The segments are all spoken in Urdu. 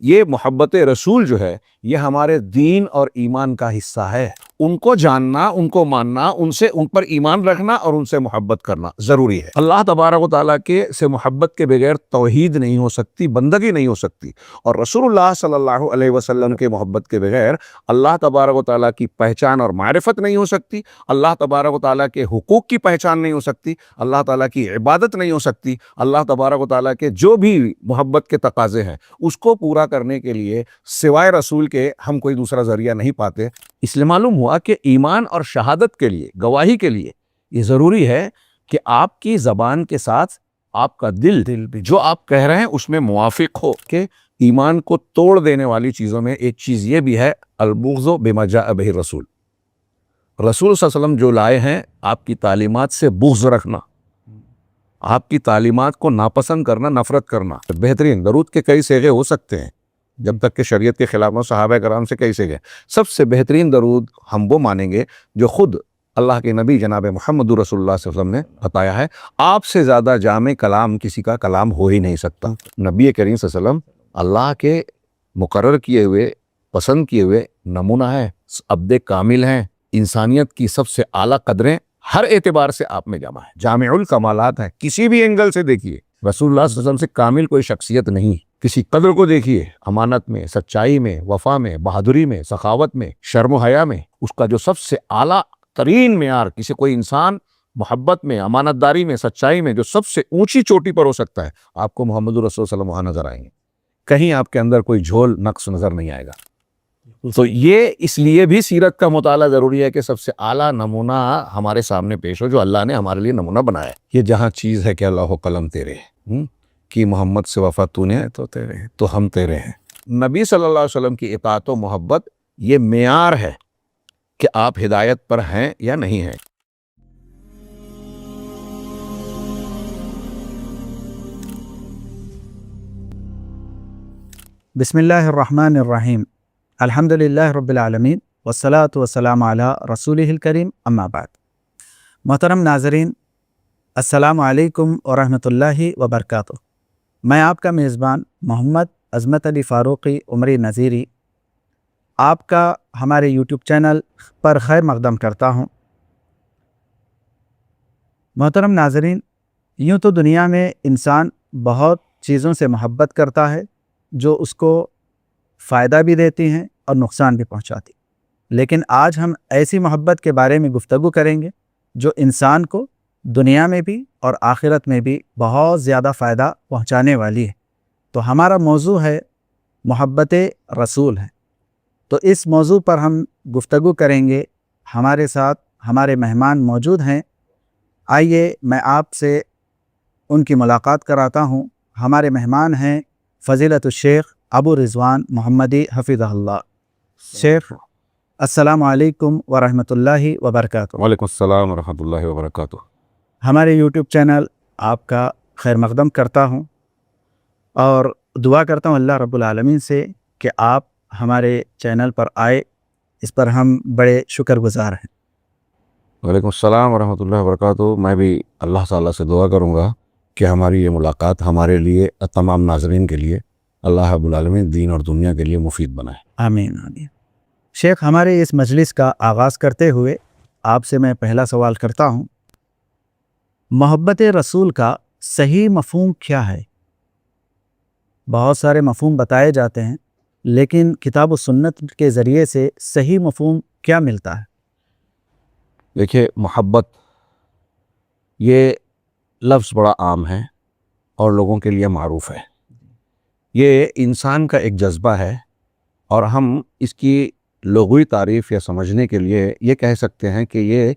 یہ محبت رسول جو ہے یہ ہمارے دین اور ایمان کا حصہ ہے۔ ان کو جاننا، ان کو ماننا، ان پر ایمان رکھنا اور ان سے محبت کرنا ضروری ہے۔ اللہ تبارک و تعالیٰ کے سے محبت کے بغیر توحید نہیں ہو سکتی، بندگی نہیں ہو سکتی، اور رسول اللہ صلی اللہ علیہ وسلم کے محبت کے بغیر اللہ تبارک و تعالیٰ کی پہچان اور معرفت نہیں ہو سکتی، اللہ تبارک و تعالیٰ کے حقوق کی پہچان نہیں ہو سکتی، اللہ تعالیٰ کی عبادت نہیں ہو سکتی، اللہ تبارک و تعالیٰ کے جو بھی محبت کے تقاضے ہیں اس کو پورا کرنے کے لیے سوائے رسول کے ہم کوئی دوسرا ذریعہ نہیں پاتے۔ اس لیے معلوم ہوا کہ ایمان اور شہادت کے لیے، گواہی کے لیے یہ ضروری ہے کہ آپ کی زبان کے ساتھ آپ کا دل بھی جو آپ کہہ رہے ہیں اس میں موافق ہو۔ کہ ایمان کو توڑ دینے والی چیزوں میں ایک چیز یہ بھی ہے البغض بما جاء بہ الرسول، رسول صلی اللہ علیہ وسلم جو لائے ہیں آپ کی تعلیمات سے بغض رکھنا، آپ کی تعلیمات کو ناپسند کرنا، نفرت کرنا۔ بہترین درود کے کئی صیغے ہو سکتے ہیں، جب تک کہ شریعت کے خلاف ہو، صحابہ کرام سے کئی صیغے، سب سے بہترین درود ہم وہ مانیں گے جو خود اللہ کے نبی جناب محمد رسول اللہ صلی اللہ علیہ وسلم نے بتایا ہے۔ آپ سے زیادہ جامع کلام کسی کا کلام ہو ہی نہیں سکتا۔ نبی کریم صلی اللہ علیہ وسلم اللہ کے مقرر کیے ہوئے، پسند کیے ہوئے نمونہ ہے، عبد کامل ہیں، انسانیت کی سب سے اعلیٰ قدریں ہر اعتبار سے آپ میں جمع ہے، جامع الکمالات ہیں۔ کسی بھی اینگل سے دیکھیے رسول اللہ صلی اللہ علیہ وسلم سے کامل کوئی شخصیت نہیں۔ کسی قدر کو دیکھیے، امانت میں، سچائی میں، وفا میں، بہادری میں، سخاوت میں، شرم و حیا میں، اس کا جو سب سے اعلیٰ ترین معیار کسی کوئی انسان محبت میں، امانت داری میں، سچائی میں جو سب سے اونچی چوٹی پر ہو سکتا ہے، آپ کو محمد رسول صلی اللہ علیہ وسلم وہاں نظر آئیں گے۔ کہیں آپ کے اندر کوئی جھول نقص نظر نہیں آئے گا۔ تو یہ اس لیے بھی سیرت کا مطالعہ ضروری ہے کہ سب سے اعلیٰ نمونہ ہمارے سامنے پیش ہو جو اللہ نے ہمارے لیے نمونہ بنایا ہے۔ یہ جہاں چیز ہے کہ اللہ و قلم تیرے کہ محمد سے وفا تو نے تو تیرے ہیں، تو ہم تیرے ہیں۔ نبی صلی اللہ علیہ وسلم کی اطاعت و محبت یہ معیار ہے کہ آپ ہدایت پر ہیں یا نہیں ہیں۔ بسم اللہ الرحمن الرحیم، الحمد للہ رب العالمین والصلاة والسلام علی رسولہ الکریم، اما بعد۔ محترم ناظرین، السلام علیکم ورحمۃ اللہ وبرکاتہ۔ میں آپ کا میزبان محمد عظمت علی فاروقی عمری نذیری آپ کا ہمارے یوٹیوب چینل پر خیر مقدم کرتا ہوں۔ محترم ناظرین، یوں تو دنیا میں انسان بہت چیزوں سے محبت کرتا ہے جو اس کو فائدہ بھی دیتی ہیں اور نقصان بھی پہنچاتی، لیکن آج ہم ایسی محبت کے بارے میں گفتگو کریں گے جو انسان کو دنیا میں بھی اور آخرت میں بھی بہت زیادہ فائدہ پہنچانے والی ہے۔ تو ہمارا موضوع ہے محبت رسول ہے۔ تو اس موضوع پر ہم گفتگو کریں گے۔ ہمارے ساتھ ہمارے مہمان موجود ہیں، آئیے میں آپ سے ان کی ملاقات کراتا ہوں۔ ہمارے مہمان ہیں فضیلت الشیخ ابو رضوان محمدی حفظہ اللہ۔ شیخ السلام علیکم ورحمۃ اللہ وبرکاتہ۔ وعلیکم السلام ورحمۃ اللہ وبرکاتہ۔ ہمارے یوٹیوب چینل آپ کا خیر مقدم کرتا ہوں اور دعا کرتا ہوں اللہ رب العالمین سے کہ آپ ہمارے چینل پر آئے، اس پر ہم بڑے شکر گزار ہیں۔ وعلیکم السلام ورحمۃ اللہ وبرکاتہ۔ میں بھی اللہ تعالیٰ سے دعا کروں گا کہ ہماری یہ ملاقات ہمارے لیے، تمام ناظرین کے لیے، اللہ رب العالمین دین اور دنیا کے لیے مفید بنائے۔ آمین آمین۔ شیخ، ہمارے اس مجلس کا آغاز کرتے ہوئے آپ سے میں پہلا سوال کرتا ہوں، محبت رسول کا صحیح مفہوم کیا ہے؟ بہت سارے مفہوم بتائے جاتے ہیں، لیکن کتاب و سنت کے ذریعے سے صحیح مفہوم کیا ملتا ہے؟ دیکھیے، محبت یہ لفظ بڑا عام ہے اور لوگوں کے لیے معروف ہے۔ یہ انسان کا ایک جذبہ ہے، اور ہم اس کی لغوی تعریف یا سمجھنے کے لیے یہ کہہ سکتے ہیں کہ یہ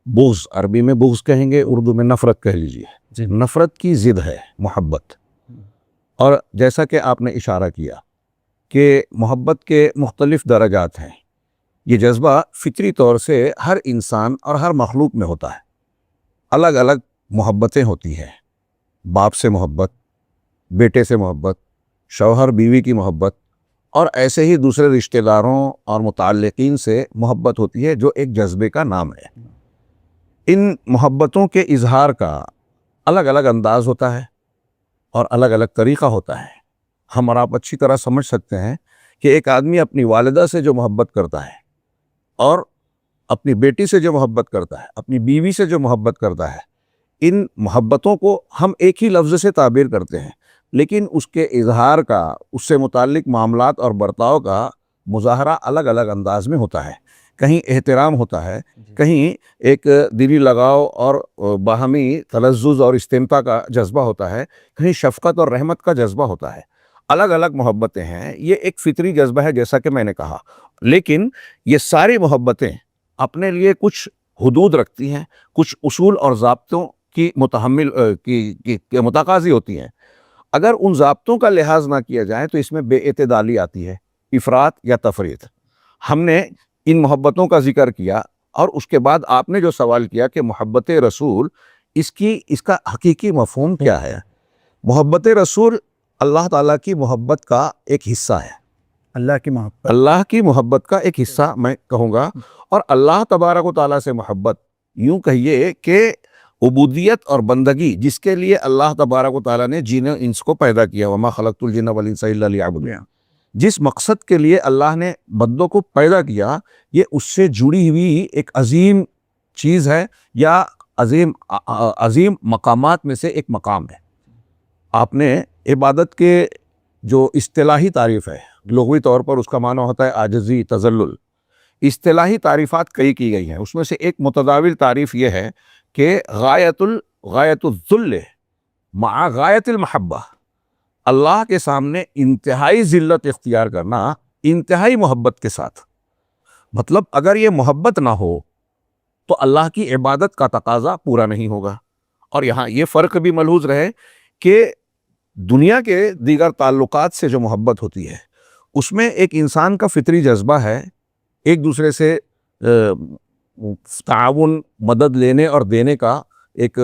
بغض، عربی میں بغض کہیں گے، اردو میں نفرت کہہ لیجیے، نفرت کی ضد ہے محبت۔ اور جیسا کہ آپ نے اشارہ کیا کہ محبت کے مختلف درجات ہیں، یہ جذبہ فطری طور سے ہر انسان اور ہر مخلوق میں ہوتا ہے۔ الگ الگ محبتیں ہوتی ہیں، باپ سے محبت، بیٹے سے محبت، شوہر بیوی کی محبت، اور ایسے ہی دوسرے رشتہ داروں اور متعلقین سے محبت ہوتی ہے جو ایک جذبے کا نام ہے۔ ان محبتوں کے اظہار کا الگ الگ انداز ہوتا ہے اور الگ الگ طریقہ ہوتا ہے، ہم اور آپ اچھی طرح سمجھ سکتے ہیں کہ ایک آدمی اپنی والدہ سے جو محبت کرتا ہے اور اپنی بیٹی سے جو محبت کرتا ہے، اپنی بیوی سے جو محبت کرتا ہے، ان محبتوں کو ہم ایک ہی لفظ سے تعبیر کرتے ہیں، لیکن اس کے اظہار کا، اس سے متعلق معاملات اور برتاؤ کا مظاہرہ الگ الگ انداز میں ہوتا ہے۔ کہیں احترام ہوتا ہے، کہیں ایک دلی لگاؤ اور باہمی تلذذ اور استمتاع کا جذبہ ہوتا ہے، کہیں شفقت اور رحمت کا جذبہ ہوتا ہے۔ الگ الگ محبتیں ہیں، یہ ایک فطری جذبہ ہے جیسا کہ میں نے کہا، لیکن یہ ساری محبتیں اپنے لیے کچھ حدود رکھتی ہیں، کچھ اصول اور ضابطوں کی متقاضی ہوتی ہیں۔ اگر ان ضابطوں کا لحاظ نہ کیا جائے تو اس میں بے اعتدالی آتی ہے، افراط یا تفریط۔ ہم نے ان محبتوں کا ذکر کیا اور اس کے بعد آپ نے جو سوال کیا کہ محبت رسول اس کا حقیقی مفہوم کیا ہے؟ محبت رسول اللہ تعالیٰ کی محبت کا ایک حصہ ہے، اللہ کی محبت، اللہ کی محبت کا ایک حصہ میں کہوں گا۔ اور اللہ تبارک و تعالیٰ سے محبت، یوں کہیے کہ عبودیت اور بندگی جس کے لیے اللہ تبارک و تعالیٰ نے جن انس کو پیدا کیا، وما خلقت الجن والانس الا لیعبدون، جس مقصد کے لیے اللہ نے بندوں کو پیدا کیا، یہ اس سے جڑی ہوئی ایک عظیم چیز ہے، یا عظیم مقامات میں سے ایک مقام ہے۔ آپ نے عبادت کے جو اصطلاحی تعریف ہے، لغوی طور پر اس کا معنی ہوتا ہے عاجزی، تذلل۔ اصطلاحی تعریفات کئی کی گئی ہیں، اس میں سے ایک متداول تعریف یہ ہے کہ غایت الذل مع غایت المحبہ، اللہ کے سامنے انتہائی ذلت اختیار کرنا انتہائی محبت کے ساتھ۔ مطلب اگر یہ محبت نہ ہو تو اللہ کی عبادت کا تقاضا پورا نہیں ہوگا۔ اور یہاں یہ فرق بھی ملحوظ رہے کہ دنیا کے دیگر تعلقات سے جو محبت ہوتی ہے اس میں ایک انسان کا فطری جذبہ ہے، ایک دوسرے سے تعاون، مدد لینے اور دینے کا ایک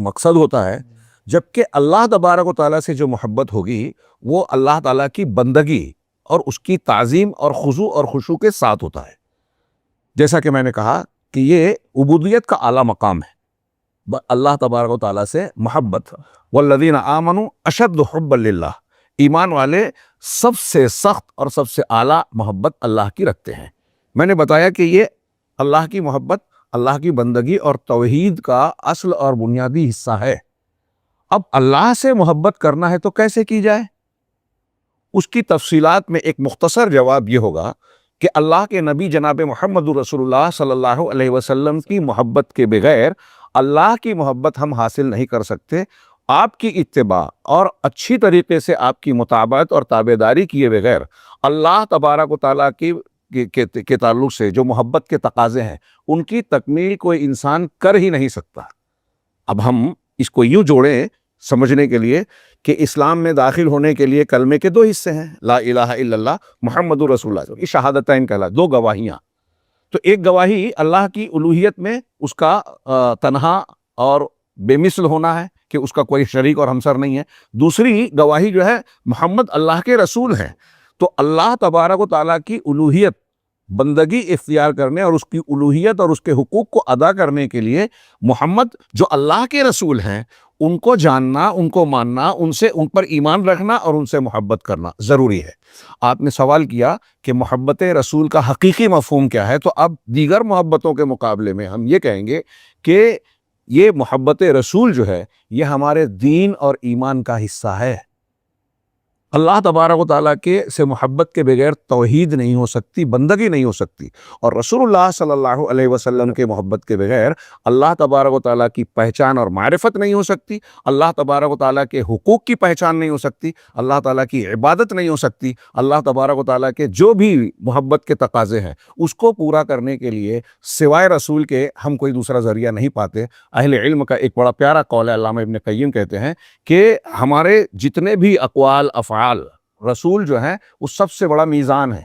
مقصد ہوتا ہے، جبکہ اللہ تبارک و تعالیٰ سے جو محبت ہوگی وہ اللہ تعالیٰ کی بندگی اور اس کی تعظیم اور خضوع اور خشوع کے ساتھ ہوتا ہے۔ جیسا کہ میں نے کہا کہ یہ عبودیت کا اعلیٰ مقام ہے، اللہ تبارک و تعالیٰ سے محبت۔ والذین آمنوا اشد حبا للہ، ایمان والے سب سے سخت اور سب سے اعلیٰ محبت اللہ کی رکھتے ہیں۔ میں نے بتایا کہ یہ اللہ کی محبت اللہ کی بندگی اور توحید کا اصل اور بنیادی حصہ ہے۔ اب اللہ سے محبت کرنا ہے تو کیسے کی جائے؟ اس کی تفصیلات میں ایک مختصر جواب یہ ہوگا کہ اللہ کے نبی جناب محمد رسول اللہ صلی اللہ علیہ وسلم کی محبت کے بغیر اللہ کی محبت ہم حاصل نہیں کر سکتے۔ آپ کی اتباع اور اچھی طریقے سے آپ کی مطابقت اور تابعداری کیے بغیر اللہ تبارک و تعالیٰ کے تعلق سے جو محبت کے تقاضے ہیں ان کی تکمیل کوئی انسان کر ہی نہیں سکتا۔ اب ہم اس کو یوں جوڑیں سمجھنے کے لیے کہ اسلام میں داخل ہونے کے لیے کلمے کے دو حصے ہیں، لا الہ الا اللہ محمد رسول اللہ، یہ شہادتین کہلا، دو گواہیاں۔ تو ایک گواہی اللہ کی الوہیت میں اس کا تنہا اور بے مثل ہونا ہے کہ اس کا کوئی شریک اور ہمسر نہیں ہے، دوسری گواہی جو ہے محمد اللہ کے رسول ہیں۔ تو اللہ تبارک و تعالیٰ کی الوہیت، بندگی اختیار کرنے اور اس کی الوہیت اور اس کے حقوق کو ادا کرنے کے لیے محمد جو اللہ کے رسول ہیں ان کو جاننا، ان کو ماننا، ان پر ایمان رکھنا اور ان سے محبت کرنا ضروری ہے۔ آپ نے سوال کیا کہ محبت رسول کا حقیقی مفہوم کیا ہے، تو اب دیگر محبتوں کے مقابلے میں ہم یہ کہیں گے کہ یہ محبت رسول جو ہے یہ ہمارے دین اور ایمان کا حصہ ہے۔ اللہ تبارک و تعالیٰ کے سے محبت کے بغیر توحید نہیں ہو سکتی، بندگی نہیں ہو سکتی، اور رسول اللہ صلی اللہ علیہ وسلم کے محبت کے بغیر اللہ تبارک و تعالیٰ کی پہچان اور معرفت نہیں ہو سکتی، اللہ تبارک و تعالیٰ کے حقوق کی پہچان نہیں ہو سکتی، اللہ تعالیٰ کی عبادت نہیں ہو سکتی۔ اللہ تبارک و تعالیٰ کے جو بھی محبت کے تقاضے ہیں اس کو پورا کرنے کے لیے سوائے رسول کے ہم کوئی دوسرا ذریعہ نہیں پاتے۔ اہل علم کا ایک بڑا پیارا قول ہے، علامہ ابن قیم کہتے ہیں کہ ہمارے جتنے بھی اقوال افعال رسول جو ہیں وہ سب سے بڑا میزان ہے،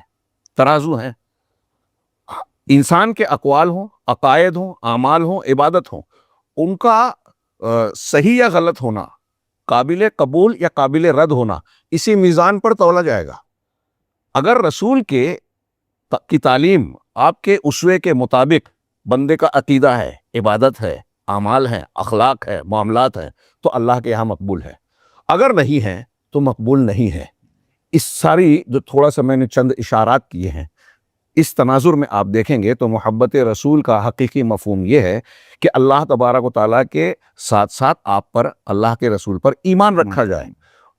ترازو ہیں۔ انسان کے اقوال ہوں، عقائد ہوں، اعمال ہوں، عبادت ہوں، ان کا صحیح یا غلط ہونا، قابل قبول یا قابل رد ہونا اسی میزان پر تولا جائے گا۔ اگر رسول کی تعلیم آپ کے اسوے کے مطابق بندے کا عقیدہ ہے، عبادت ہے، اعمال ہیں، اخلاق ہے، معاملات ہیں، تو اللہ کے یہاں مقبول ہے، اگر نہیں ہے تو مقبول نہیں ہے۔ اس ساری جو تھوڑا سا میں نے چند اشارات کیے ہیں، اس تناظر میں آپ دیکھیں گے تو محبت رسول کا حقیقی مفہوم یہ ہے کہ اللہ تبارک و تعالیٰ کے ساتھ ساتھ آپ پر، اللہ کے رسول پر ایمان رکھا جائے۔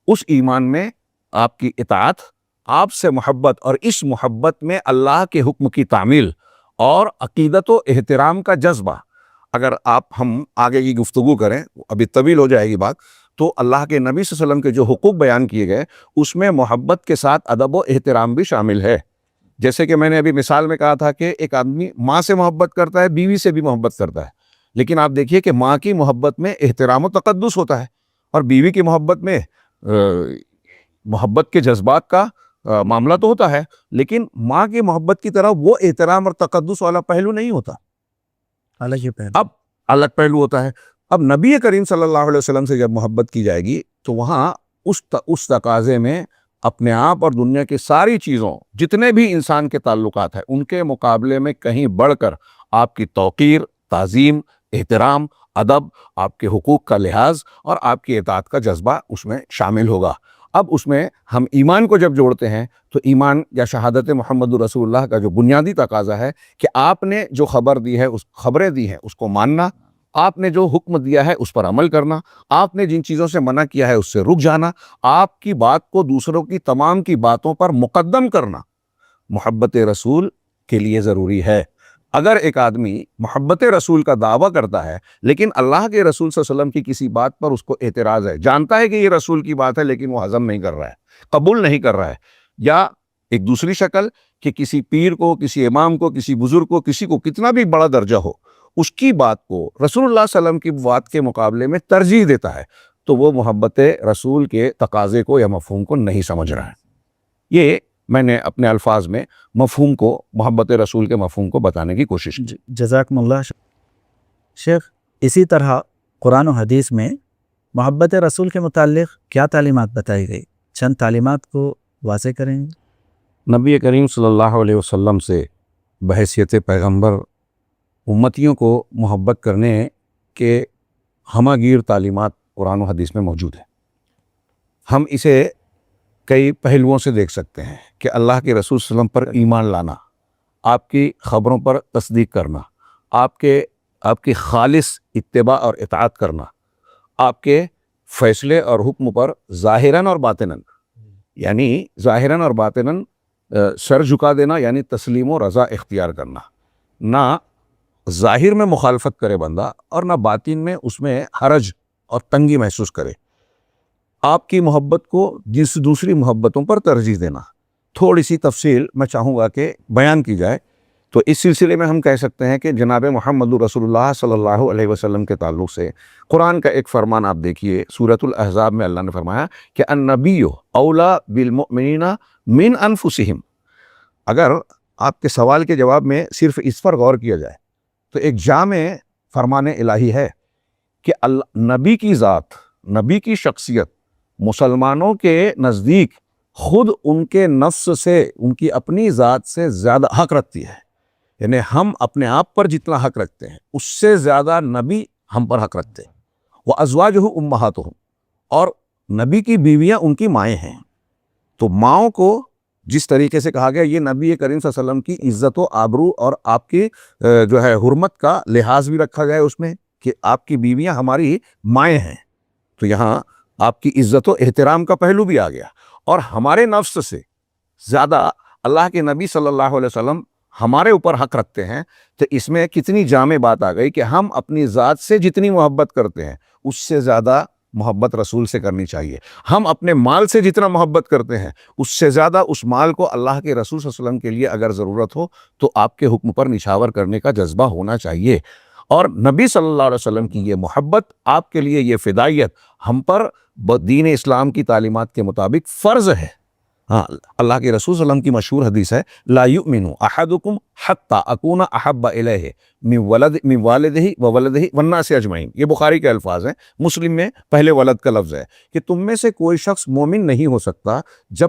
اس ایمان میں آپ کی اطاعت، آپ سے محبت، اور اس محبت میں اللہ کے حکم کی تعمیل اور عقیدت و احترام کا جذبہ۔ اگر ہم آگے کی گفتگو کریں، ابھی طویل ہو جائے گی بات، تو اللہ کے نبی صلی اللہ علیہ وسلم کے جو حقوق بیان کیے گئے اس میں محبت کے ساتھ ادب و احترام بھی شامل ہے۔ جیسے کہ میں نے ابھی مثال میں کہا تھا کہ ایک آدمی ماں سے محبت کرتا ہے، بیوی سے بھی محبت کرتا ہے، لیکن آپ دیکھیے کہ ماں کی محبت میں احترام و تقدس ہوتا ہے، اور بیوی کی محبت میں محبت کے جذبات کا معاملہ تو ہوتا ہے، لیکن ماں کی محبت کی طرح وہ احترام اور تقدس والا پہلو نہیں ہوتا، الگ ہی پہلو۔ اب الگ پہلو ہوتا ہے۔ اب نبی کریم صلی اللہ علیہ وسلم سے جب محبت کی جائے گی تو وہاں اس تقاضے میں اپنے آپ اور دنیا کی ساری چیزوں، جتنے بھی انسان کے تعلقات ہیں، ان کے مقابلے میں کہیں بڑھ کر آپ کی توقیر، تعظیم، احترام، ادب، آپ کے حقوق کا لحاظ اور آپ کی اطاعت کا جذبہ اس میں شامل ہوگا۔ اب اس میں ہم ایمان کو جب جوڑتے ہیں تو ایمان یا شہادت محمد رسول اللہ کا جو بنیادی تقاضا ہے کہ آپ نے جو خبریں دی ہیں اس کو ماننا، آپ نے جو حکم دیا ہے اس پر عمل کرنا، آپ نے جن چیزوں سے منع کیا ہے اس سے رک جانا، آپ کی بات کو دوسروں کی تمام کی باتوں پر مقدم کرنا محبت رسول کے لیے ضروری ہے۔ اگر ایک آدمی محبت رسول کا دعویٰ کرتا ہے لیکن اللہ کے رسول صلی اللہ علیہ وسلم کی کسی بات پر اس کو اعتراض ہے، جانتا ہے کہ یہ رسول کی بات ہے لیکن وہ ہضم نہیں کر رہا ہے، قبول نہیں کر رہا ہے، یا ایک دوسری شکل کہ کسی پیر کو، کسی امام کو، کسی بزرگ کو، کسی کو کتنا بھی بڑا درجہ ہو، اس کی بات کو رسول اللہ صلی اللہ علیہ وسلم کی بات کے مقابلے میں ترجیح دیتا ہے، تو وہ محبت رسول کے تقاضے کو یا مفہوم کو نہیں سمجھ رہا ہے۔ یہ میں نے اپنے الفاظ میں مفہوم کو، محبت رسول کے مفہوم کو بتانے کی کوشش کی۔ جزاکم اللہ شیخ۔ اسی طرح قرآن و حدیث میں محبت رسول کے متعلق کیا تعلیمات بتائی گئی؟ چند تعلیمات کو واضح کریں گے۔ نبی کریم صلی اللہ علیہ وسلم سے بحیثیت پیغمبر امتیوں کو محبت کرنے کے ہمہ گیر تعلیمات قرآن و حدیث میں موجود ہیں۔ ہم اسے کئی پہلوؤں سے دیکھ سکتے ہیں کہ اللہ کے رسول صلی اللہ علیہ وسلم پر ایمان لانا، آپ کی خبروں پر تصدیق کرنا، آپ کی خالص اتباع اور اطاعت کرنا، آپ کے فیصلے اور حکم پر ظاہراً اور باطناً، یعنی ظاہراً اور باطناً سر جھکا دینا، یعنی تسلیم و رضا اختیار کرنا، نہ ظاہر میں مخالفت کرے بندہ اور نہ باطن میں اس میں حرج اور تنگی محسوس کرے، آپ کی محبت کو جس دوسری محبتوں پر ترجیح دینا۔ تھوڑی سی تفصیل میں چاہوں گا کہ بیان کی جائے، تو اس سلسلے میں ہم کہہ سکتے ہیں کہ جناب محمد رسول اللہ صلی اللہ علیہ وسلم کے تعلق سے قرآن کا ایک فرمان آپ دیکھیے، سورۃ الاحزاب میں اللہ نے فرمایا کہ النبی اولیٰ بالمؤمنین من انفسہم۔ اگر آپ کے سوال کے جواب میں صرف اس پر غور کیا جائے تو ایک جامع فرمان الہی ہے کہ نبی کی ذات، نبی کی شخصیت مسلمانوں کے نزدیک خود ان کے نفس سے، ان کی اپنی ذات سے زیادہ حق رکھتی ہے، یعنی ہم اپنے آپ پر جتنا حق رکھتے ہیں اس سے زیادہ نبی ہم پر حق رکھتے ہیں۔ وَأَزْوَاجُهُ أُمَّهَاتُهُمْ، اور نبی کی بیویاں ان کی مائیں ہیں۔ تو ماؤں کو جس طریقے سے کہا گیا، یہ نبی کریم صلی اللہ علیہ وسلم کی عزت و آبرو اور آپ کی جو ہے حرمت کا لحاظ بھی رکھا گیا ہے اس میں کہ آپ کی بیویاں ہماری مائیں ہیں، تو یہاں آپ کی عزت و احترام کا پہلو بھی آ گیا، اور ہمارے نفس سے زیادہ اللہ کے نبی صلی اللہ علیہ وسلم ہمارے اوپر حق رکھتے ہیں۔ تو اس میں کتنی جامع بات آ گئی کہ ہم اپنی ذات سے جتنی محبت کرتے ہیں اس سے زیادہ محبت رسول سے کرنی چاہیے۔ ہم اپنے مال سے جتنا محبت کرتے ہیں اس سے زیادہ اس مال کو اللہ کے رسول صلی اللہ علیہ وسلم کے لیے اگر ضرورت ہو تو آپ کے حکم پر نچھاور کرنے کا جذبہ ہونا چاہیے۔ اور نبی صلی اللہ علیہ وسلم کی یہ محبت، آپ کے لیے یہ فدائیت ہم پر دین اسلام کی تعلیمات کے مطابق فرض ہے۔ ہاں، اللہ کے رسول صلی اللہ علیہ وسلم کی مشہور حدیث ہے، لا یؤمن احدکم حتی اکون احب الیہ من والدہ وولدہ والناس اجمعین۔ یہ بخاری کے الفاظ ہیں، مسلم میں پہلے ولد کا لفظ ہے کہ تم میں سے کوئی شخص مومن نہیں ہو سکتا جب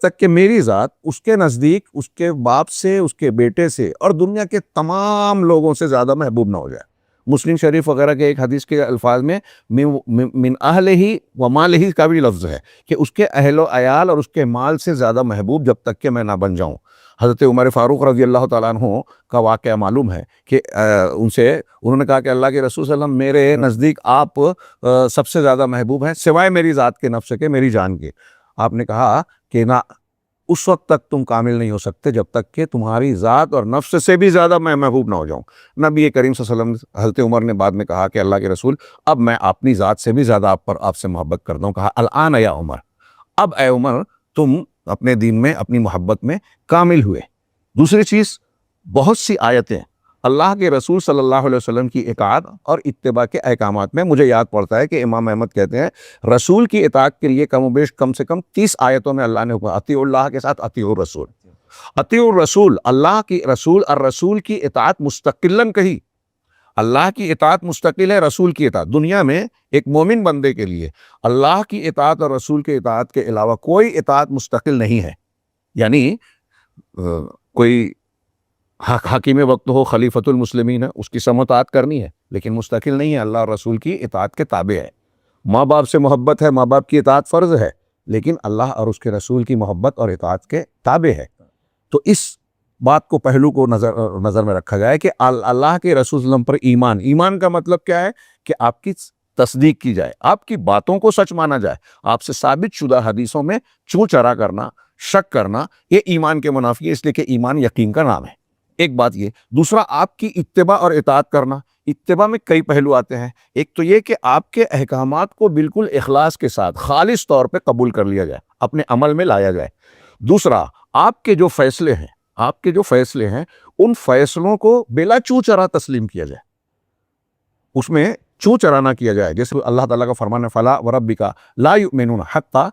تک کہ میری ذات اس کے نزدیک اس کے باپ سے، اس کے بیٹے سے اور دنیا کے تمام لوگوں سے زیادہ محبوب نہ ہو جائے۔ مسلم شریف وغیرہ کے ایک حدیث کے الفاظ میں من اہلہ و مالہ کا بھی لفظ ہے کہ اس کے اہل و عیال اور اس کے مال سے زیادہ محبوب جب تک کہ میں نہ بن جاؤں۔ حضرت عمر فاروق رضی اللہ تعالیٰ عنہ کا واقعہ معلوم ہے کہ انہوں نے کہا کہ اللہ کے رسول صلی اللہ علیہ وسلم میرے نزدیک آپ سب سے زیادہ محبوب ہیں سوائے میری ذات کے، نفس کے، میری جان کے۔ آپ نے کہا کہ نہ، اس وقت تک تم کامل نہیں ہو سکتے جب تک کہ تمہاری ذات اور نفس سے بھی زیادہ میں محبوب نہ ہو جاؤں۔ نبی کریم صلی اللہ علیہ وسلم، حضرت عمر نے بعد میں کہا کہ اللہ کے رسول اب میں اپنی ذات سے بھی زیادہ آپ سے محبت کرتا ہوں۔ کہا الآن یا عمر، اب اے عمر تم اپنے دین میں، اپنی محبت میں کامل ہوئے۔ دوسری چیز، بہت سی آیتیں اللہ کے رسول صلی اللہ علیہ وسلم کی اطاعت اور اتباع کے احکامات میں، مجھے یاد پڑتا ہے کہ امام احمد کہتے ہیں رسول کی اطاعت کے لیے کم و بیش کم سے کم 30 آیتوں میں اللہ نے حکم، اطیعوا اللہ کے ساتھ اطیعوا الرسول، اطیعوا الرسول، اللہ کی رسول، الرسول کی اطاعت مستقلاً کہی۔ اللہ کی اطاعت مستقل ہے، رسول کی اطاعت دنیا میں ایک مومن بندے کے لیے اللہ کی اطاعت اور رسول کی اطاعت کے علاوہ کوئی اطاعت مستقل نہیں ہے۔ یعنی کوئی حاکم وقت ہو، خلیفۃ المسلمین ہے، اس کی سمع اطاعت کرنی ہے، لیکن مستقل نہیں ہے، اللہ اور رسول کی اطاعت کے تابع ہے۔ ماں باپ سے محبت ہے، ماں باپ کی اطاعت فرض ہے، لیکن اللہ اور اس کے رسول کی محبت اور اطاعت کے تابع ہے۔ تو اس بات کو، پہلو کو نظر میں رکھا جائے کہ اللہ کے رسول صلی اللہ علیہ وسلم پر ایمان کا مطلب کیا ہے کہ آپ کی تصدیق کی جائے، آپ کی باتوں کو سچ مانا جائے، آپ سے ثابت شدہ حدیثوں میں چوں چرا کرنا، شک کرنا، یہ ایمان کے منافی ہے، اس لیے کہ ایمان یقین کا نام ہے۔ ایک بات یہ، دوسرا آپ کی اتباع اور اطاعت کرنا۔ اتباع میں کئی پہلو آتے ہیں، ایک تو یہ کہ آپ کے احکامات کو بالکل اخلاص کے ساتھ خالص طور پہ قبول کر لیا جائے، اپنے عمل میں لایا جائے۔ دوسرا، آپ کے جو فیصلے ہیں ان فیصلوں کو بلا چوں چرا تسلیم کیا جائے، اس میں چوں چرا نہ کیا جائے۔ جیسے اللہ تعالیٰ کا فرمان ہے فلا وربک لا یؤمنون حتی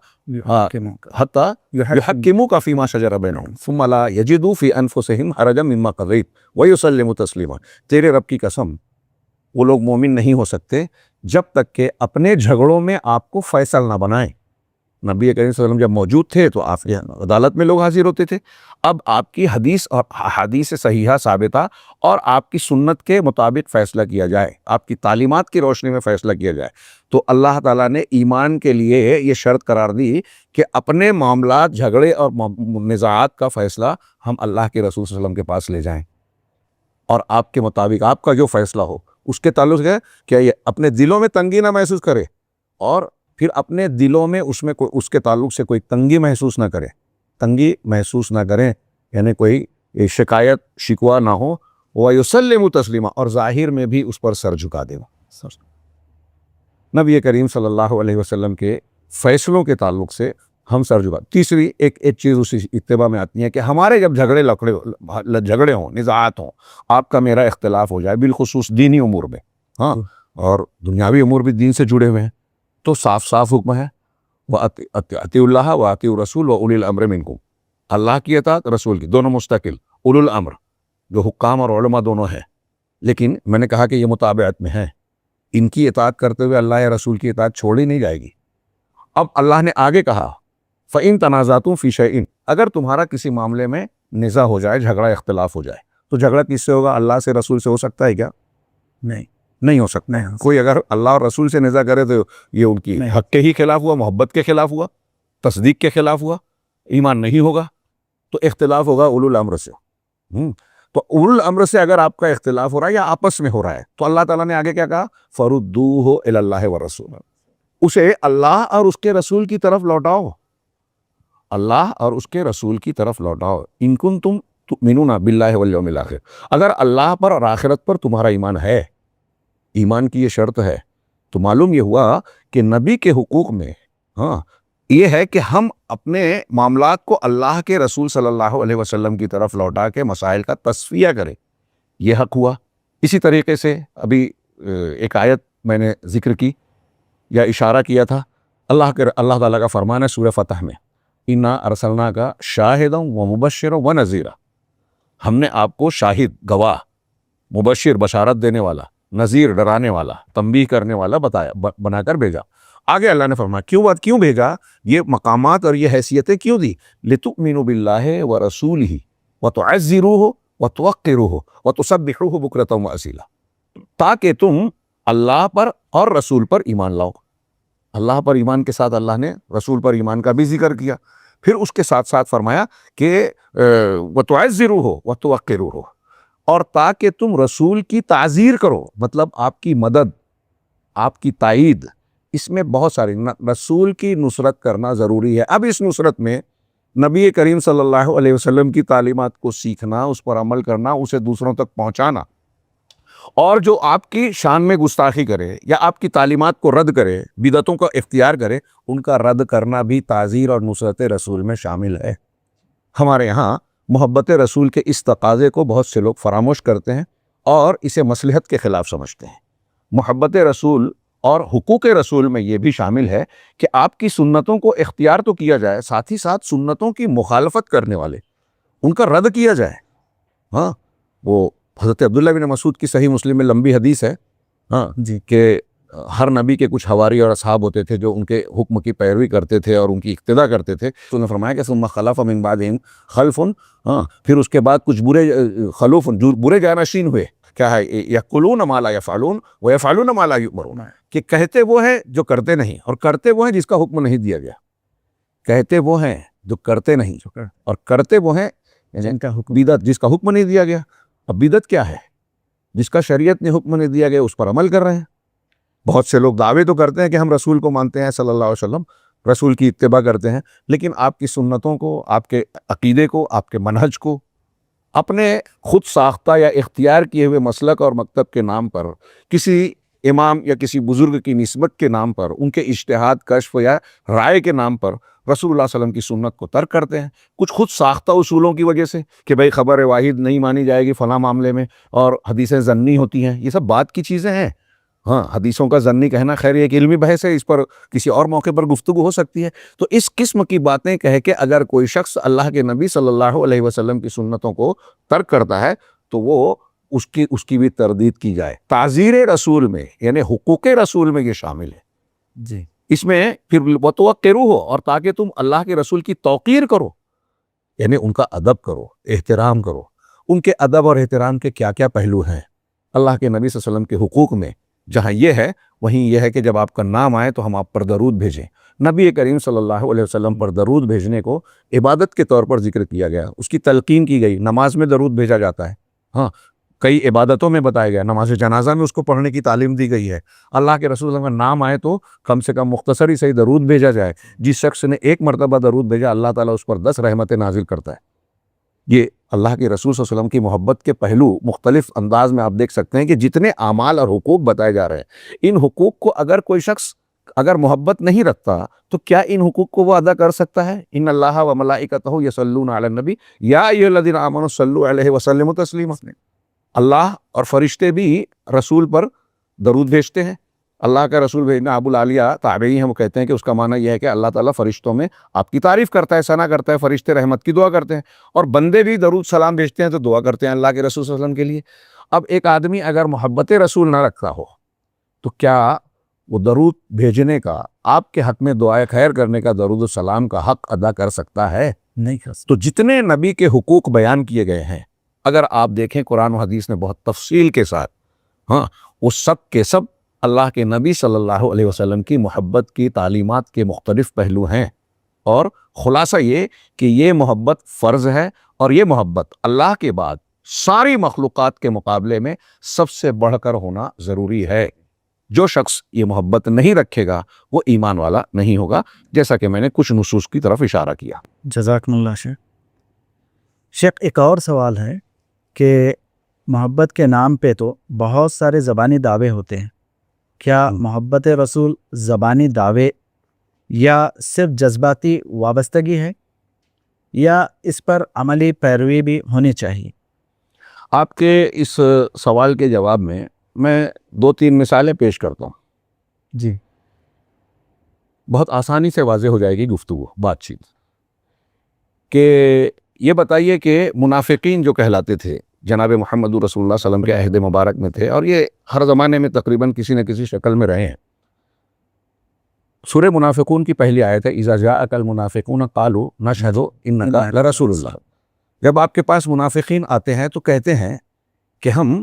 یحکموک فیما شجر بینہم ثم لا یجدوا فی انفسہم حرجا مما قضیت ویسلموا تسلیما۔ تیرے رب کی قسم، وہ لوگ مومن نہیں ہو سکتے جب تک کہ اپنے جھگڑوں میں آپ کو فیصل نہ بنائیں۔ نبی کریم صلی اللہ علیہ وسلم جب موجود تھے تو آپ عدالت میں لوگ حاضر ہوتے تھے، اب آپ کی حدیث اور احادیث صحیحہ ثابتہ اور آپ کی سنت کے مطابق فیصلہ کیا جائے، آپ کی تعلیمات کی روشنی میں فیصلہ کیا جائے۔ تو اللہ تعالیٰ نے ایمان کے لیے یہ شرط قرار دی کہ اپنے معاملات، جھگڑے اور نزاعات کا فیصلہ ہم اللہ کے رسول صلی اللہ علیہ وسلم کے پاس لے جائیں، اور آپ کے مطابق آپ کا جو فیصلہ ہو اس کے تعلق ہے کہ یہ اپنے دلوں میں تنگی نہ محسوس کرے، اور پھر اپنے دلوں میں اس کے تعلق سے کوئی تنگی محسوس نہ کریں، یعنی کوئی شکایت شکوہ نہ ہو، وَيُسَلِّمُ تَسْلِيمًا، اور ظاہر میں بھی اس پر سر جھکا دے۔ نبی کریم صلی اللہ علیہ وسلم کے فیصلوں کے تعلق سے ہم سر جھکا۔ تیسری ایک چیز اسی اتباع میں آتی ہے کہ ہمارے جب جھگڑے ہوں، نزاعات ہوں، آپ کا میرا اختلاف ہو جائے، بالخصوص دینی امور میں، ہاں، اور دنیاوی امور بھی دین سے جڑے ہوئے ہیں، تو صاف حکم ہے وَأَطِیعُوا اللَّهَ وَأَطِیعُوا الرَّسُولَ وَأُولِي الْأَمْرِ مِنْکُمْ، اللہ کی اطاعت، رسول کی، دونوں مستقل، اولو الامر جو حکام اور علماء دونوں ہیں، لیکن میں نے کہا کہ یہ متابعت میں ہے، ان کی اطاعت کرتے ہوئے اللہ یا رسول کی اطاعت چھوڑی نہیں جائے گی۔ اب اللہ نے آگے کہا فَإِن تَنَازَعْتُمْ فِي شَيْءٍ، اگر تمہارا کسی معاملے میں نزاع ہو جائے، جھگڑا اختلاف ہو جائے، تو جھگڑا کس سے ہوگا؟ اللہ سے، رسول سے ہو سکتا ہے کیا؟ نہیں ہو سکتا۔ کوئی اگر اللہ اور رسول سے نزاع کرے تو یہ ان کی حق کے ہی خلاف ہوا، محبت کے خلاف ہوا، تصدیق کے خلاف ہوا، ایمان نہیں ہوگا۔ تو اختلاف ہوگا اولو الامر سے۔ تو اولو الامر سے اگر آپ کا اختلاف ہو رہا ہے یا آپس میں ہو رہا ہے، تو اللہ تعالیٰ نے آگے کیا کہا؟ فَرُدُّوهُ إِلَى اللَّهِ وَالرَّسُولِ، اسے اللہ اور اس کے رسول کی طرف لوٹاؤ، اللہ اور اس کے رسول کی طرف لوٹاؤ۔ إِن كُنتُمْ تُؤْمِنُونَ بِاللَّهِ وَالْيَوْمِ الْآخِرِ، اگر اللہ پر اور آخرت پر تمہارا ایمان ہے، ایمان کی یہ شرط ہے، تو معلوم یہ ہوا کہ نبی کے حقوق میں یہ ہے کہ ہم اپنے معاملات کو اللہ کے رسول صلی اللہ علیہ وسلم کی طرف لوٹا کے مسائل کا تصفیہ کریں، یہ حق ہوا۔ اسی طریقے سے ابھی ایک آیت میں نے ذکر کی یا اشارہ کیا تھا، اللہ تعالیٰ کا فرمان ہے سورہ فتح میں، اِنَّا أَرْسَلْنَاكَ شَاهِدًا وَمُبَشِّرًا وَنَذِيرًا، ہم نے آپ کو شاہد، گواہ، مبشر بشارت دینے والا، نذیر ڈرانے والا، تنبیہ کرنے والا بنا کر بھیجا۔ آگے اللہ نے فرمایا کیوں بھیجا، یہ مقامات اور یہ حیثیتیں کیوں دی؟ لِتُؤْمِنُوا بِاللَّهِ وَرَسُولِهِ وَتُعَزِّرُوهُ وَتُوَقِّرُوهُ وَتُسَبِّحُوهُ بُكْرَةً وَأَصِيلًا۔ تاکہ تم اللہ پر اور رسول پر ایمان لاؤ۔ اللہ پر ایمان کے ساتھ اللہ نے رسول پر ایمان کا بھی ذکر کیا، پھر اس کے ساتھ ساتھ فرمایا کہ وَتُعَزِّرُوهُ وَتُوَقِّرُوهُ، اور تاکہ تم رسول کی تعزیر کرو، مطلب آپ کی مدد، آپ کی تائید، اس میں بہت ساری رسول کی نصرت کرنا ضروری ہے۔ اب اس نصرت میں نبی کریم صلی اللہ علیہ وسلم کی تعلیمات کو سیکھنا، اس پر عمل کرنا، اسے دوسروں تک پہنچانا، اور جو آپ کی شان میں گستاخی کرے یا آپ کی تعلیمات کو رد کرے، بدعتوں کا اختیار کرے، ان کا رد کرنا بھی تعزیر اور نصرت رسول میں شامل ہے۔ ہمارے ہاں محبت رسول کے اس تقاضے کو بہت سے لوگ فراموش کرتے ہیں اور اسے مصلحت کے خلاف سمجھتے ہیں۔ محبت رسول اور حقوق رسول میں یہ بھی شامل ہے کہ آپ کی سنتوں کو اختیار تو کیا جائے، ساتھ ہی ساتھ سنتوں کی مخالفت کرنے والے ان کا رد کیا جائے۔ ہاں، وہ حضرت عبداللہ بن مسعود کی صحیح مسلم میں لمبی حدیث ہے، ہاں جی، کہ ہر نبی کے کچھ حواری اور اصحاب ہوتے تھے جو ان کے حکم کی پیروی کرتے تھے اور ان کی اقتداء کرتے تھے۔ تو انہوں نے فرمایا کہ ثم خلف من بعدہم خلف، ہاں، پھر اس کے بعد کچھ برے جانشین ہوئے، کیا ہے، یقولون ما لا یفعلون ویفعلون ما لا یؤمرون، کہ کہتے وہ ہیں جو کرتے نہیں اور کرتے وہ ہیں جس کا حکم نہیں دیا گیا۔ کہتے وہ ہیں جو کرتے نہیں اور کرتے وہ ہیں جن کا حکم بدعت جس کا حکم نہیں دیا گیا۔ اب بدعت کیا ہے؟ جس کا شریعت نے حکم نہیں دیا گیا اس پر عمل کر رہے ہیں۔ بہت سے لوگ دعوے تو کرتے ہیں کہ ہم رسول کو مانتے ہیں صلی اللہ علیہ وسلم، رسول کی اتباع کرتے ہیں، لیکن آپ کی سنتوں کو، آپ کے عقیدے کو، آپ کے منہج کو اپنے خود ساختہ یا اختیار کیے ہوئے مسلک اور مکتب کے نام پر، کسی امام یا کسی بزرگ کی نسبت کے نام پر، ان کے اجتہاد، کشف یا رائے کے نام پر رسول اللہ صلی اللہ علیہ وسلم کی سنت کو ترک کرتے ہیں، کچھ خود ساختہ اصولوں کی وجہ سے کہ بھئی خبر واحد نہیں مانی جائے گی فلاں معاملے میں، اور حدیثیں ظنی ہوتی ہیں۔ یہ سب بات کی چیزیں ہیں۔ ہاں، حدیثوں کا ظنی کہنا خیر ایک علمی بحث ہے، اس پر کسی اور موقع پر گفتگو ہو سکتی ہے۔ تو اس قسم کی باتیں کہہ کے اگر کوئی شخص اللہ کے نبی صلی اللہ علیہ وسلم کی سنتوں کو ترک کرتا ہے تو وہ اس کی بھی تردید کی جائے۔ تعزیر رسول میں یعنی حقوق رسول میں یہ شامل ہے۔ جی، اس میں پھر وَتُوَقِّرُوهُ، اور تاکہ تم اللہ کے رسول کی توقیر کرو، یعنی ان کا ادب کرو، احترام کرو۔ ان کے ادب اور احترام کے کیا کیا پہلو ہیں اللہ کے نبی صلی اللہ علیہ وسلم کے حقوق میں؟ جہاں یہ ہے وہیں یہ ہے کہ جب آپ کا نام آئے تو ہم آپ پر درود بھیجیں۔ نبی کریم صلی اللہ علیہ وسلم پر درود بھیجنے کو عبادت کے طور پر ذکر کیا گیا، اس کی تلقین کی گئی۔ نماز میں درود بھیجا جاتا ہے، ہاں، کئی عبادتوں میں بتایا گیا، نماز جنازہ میں اس کو پڑھنے کی تعلیم دی گئی ہے۔ اللہ کے رسول صلی اللہ علیہ وسلم کا نام آئے تو کم سے کم مختصر ہی صحیح درود بھیجا جائے۔ جس شخص نے ایک مرتبہ درود بھیجا اللہ تعالیٰ اس پر 10 رحمتیں نازل کرتا ہے۔ یہ اللہ کے رسول صلی اللہ علیہ وسلم کی محبت کے پہلو مختلف انداز میں آپ دیکھ سکتے ہیں کہ جتنے اعمال اور حقوق بتائے جا رہے ہیں، ان حقوق کو اگر کوئی شخص اگر محبت نہیں رکھتا تو کیا ان حقوق کو وہ ادا کر سکتا ہے؟ ان اللہ و ملائکتہ یصلون علی النبی یا ایھا الذین آمنوا صلوا علیہ وسلموا تسلیما۔ اللہ اور فرشتے بھی رسول پر درود بھیجتے ہیں۔ اللہ کا رسول بھیجنا، ابو العالیہ تابعی ہیں، وہ کہتے ہیں کہ اس کا معنی یہ ہے کہ اللہ تعالیٰ فرشتوں میں آپ کی تعریف کرتا ہے، ثنا کرتا ہے، فرشتے رحمت کی دعا کرتے ہیں، اور بندے بھی درود سلام بھیجتے ہیں تو دعا کرتے ہیں اللہ کے رسول صلی اللہ علیہ وسلم کے لیے۔ اب ایک آدمی اگر محبت رسول نہ رکھتا ہو تو کیا وہ درود بھیجنے کا، آپ کے حق میں دعائے خیر کرنے کا، درود و سلام کا حق ادا کر سکتا ہے؟ نہیں کر سکتے۔ تو جتنے نبی کے حقوق بیان کیے گئے ہیں، اگر آپ دیکھیں قرآن و حدیث میں بہت تفصیل کے ساتھ، ہاں، وہ سب کے سب اللہ کے نبی صلی اللہ علیہ وسلم کی محبت کی تعلیمات کے مختلف پہلو ہیں، اور خلاصہ یہ کہ یہ محبت فرض ہے، اور یہ محبت اللہ کے بعد ساری مخلوقات کے مقابلے میں سب سے بڑھ کر ہونا ضروری ہے۔ جو شخص یہ محبت نہیں رکھے گا وہ ایمان والا نہیں ہوگا، جیسا کہ میں نے کچھ نصوص کی طرف اشارہ کیا۔ جزاکم اللہ شیخ۔ شیخ، ایک اور سوال ہے کہ محبت کے نام پہ تو بہت سارے زبانی دعوے ہوتے ہیں، کیا محبت رسول زبانی دعوے یا صرف جذباتی وابستگی ہے، یا اس پر عملی پیروی بھی ہونی چاہیے؟ آپ کے اس سوال کے جواب میں 2-3 مثالیں پیش کرتا ہوں، جی، بہت آسانی سے واضح ہو جائے گی گفتگو، بات چیت، کہ یہ بتائیے کہ منافقین جو کہلاتے تھے جناب محمد رسول اللہ صلی اللہ علیہ وسلم کے عہد مبارک میں تھے، اور یہ ہر زمانے میں تقریباً کسی نہ کسی شکل میں رہے ہیں۔ سورہ منافقون کی پہلی آیت ہے اذا جاءک المنافقون قالوا نشہد انک لرسول اللہ۔ جب آپ کے پاس منافقین آتے ہیں تو کہتے ہیں کہ ہم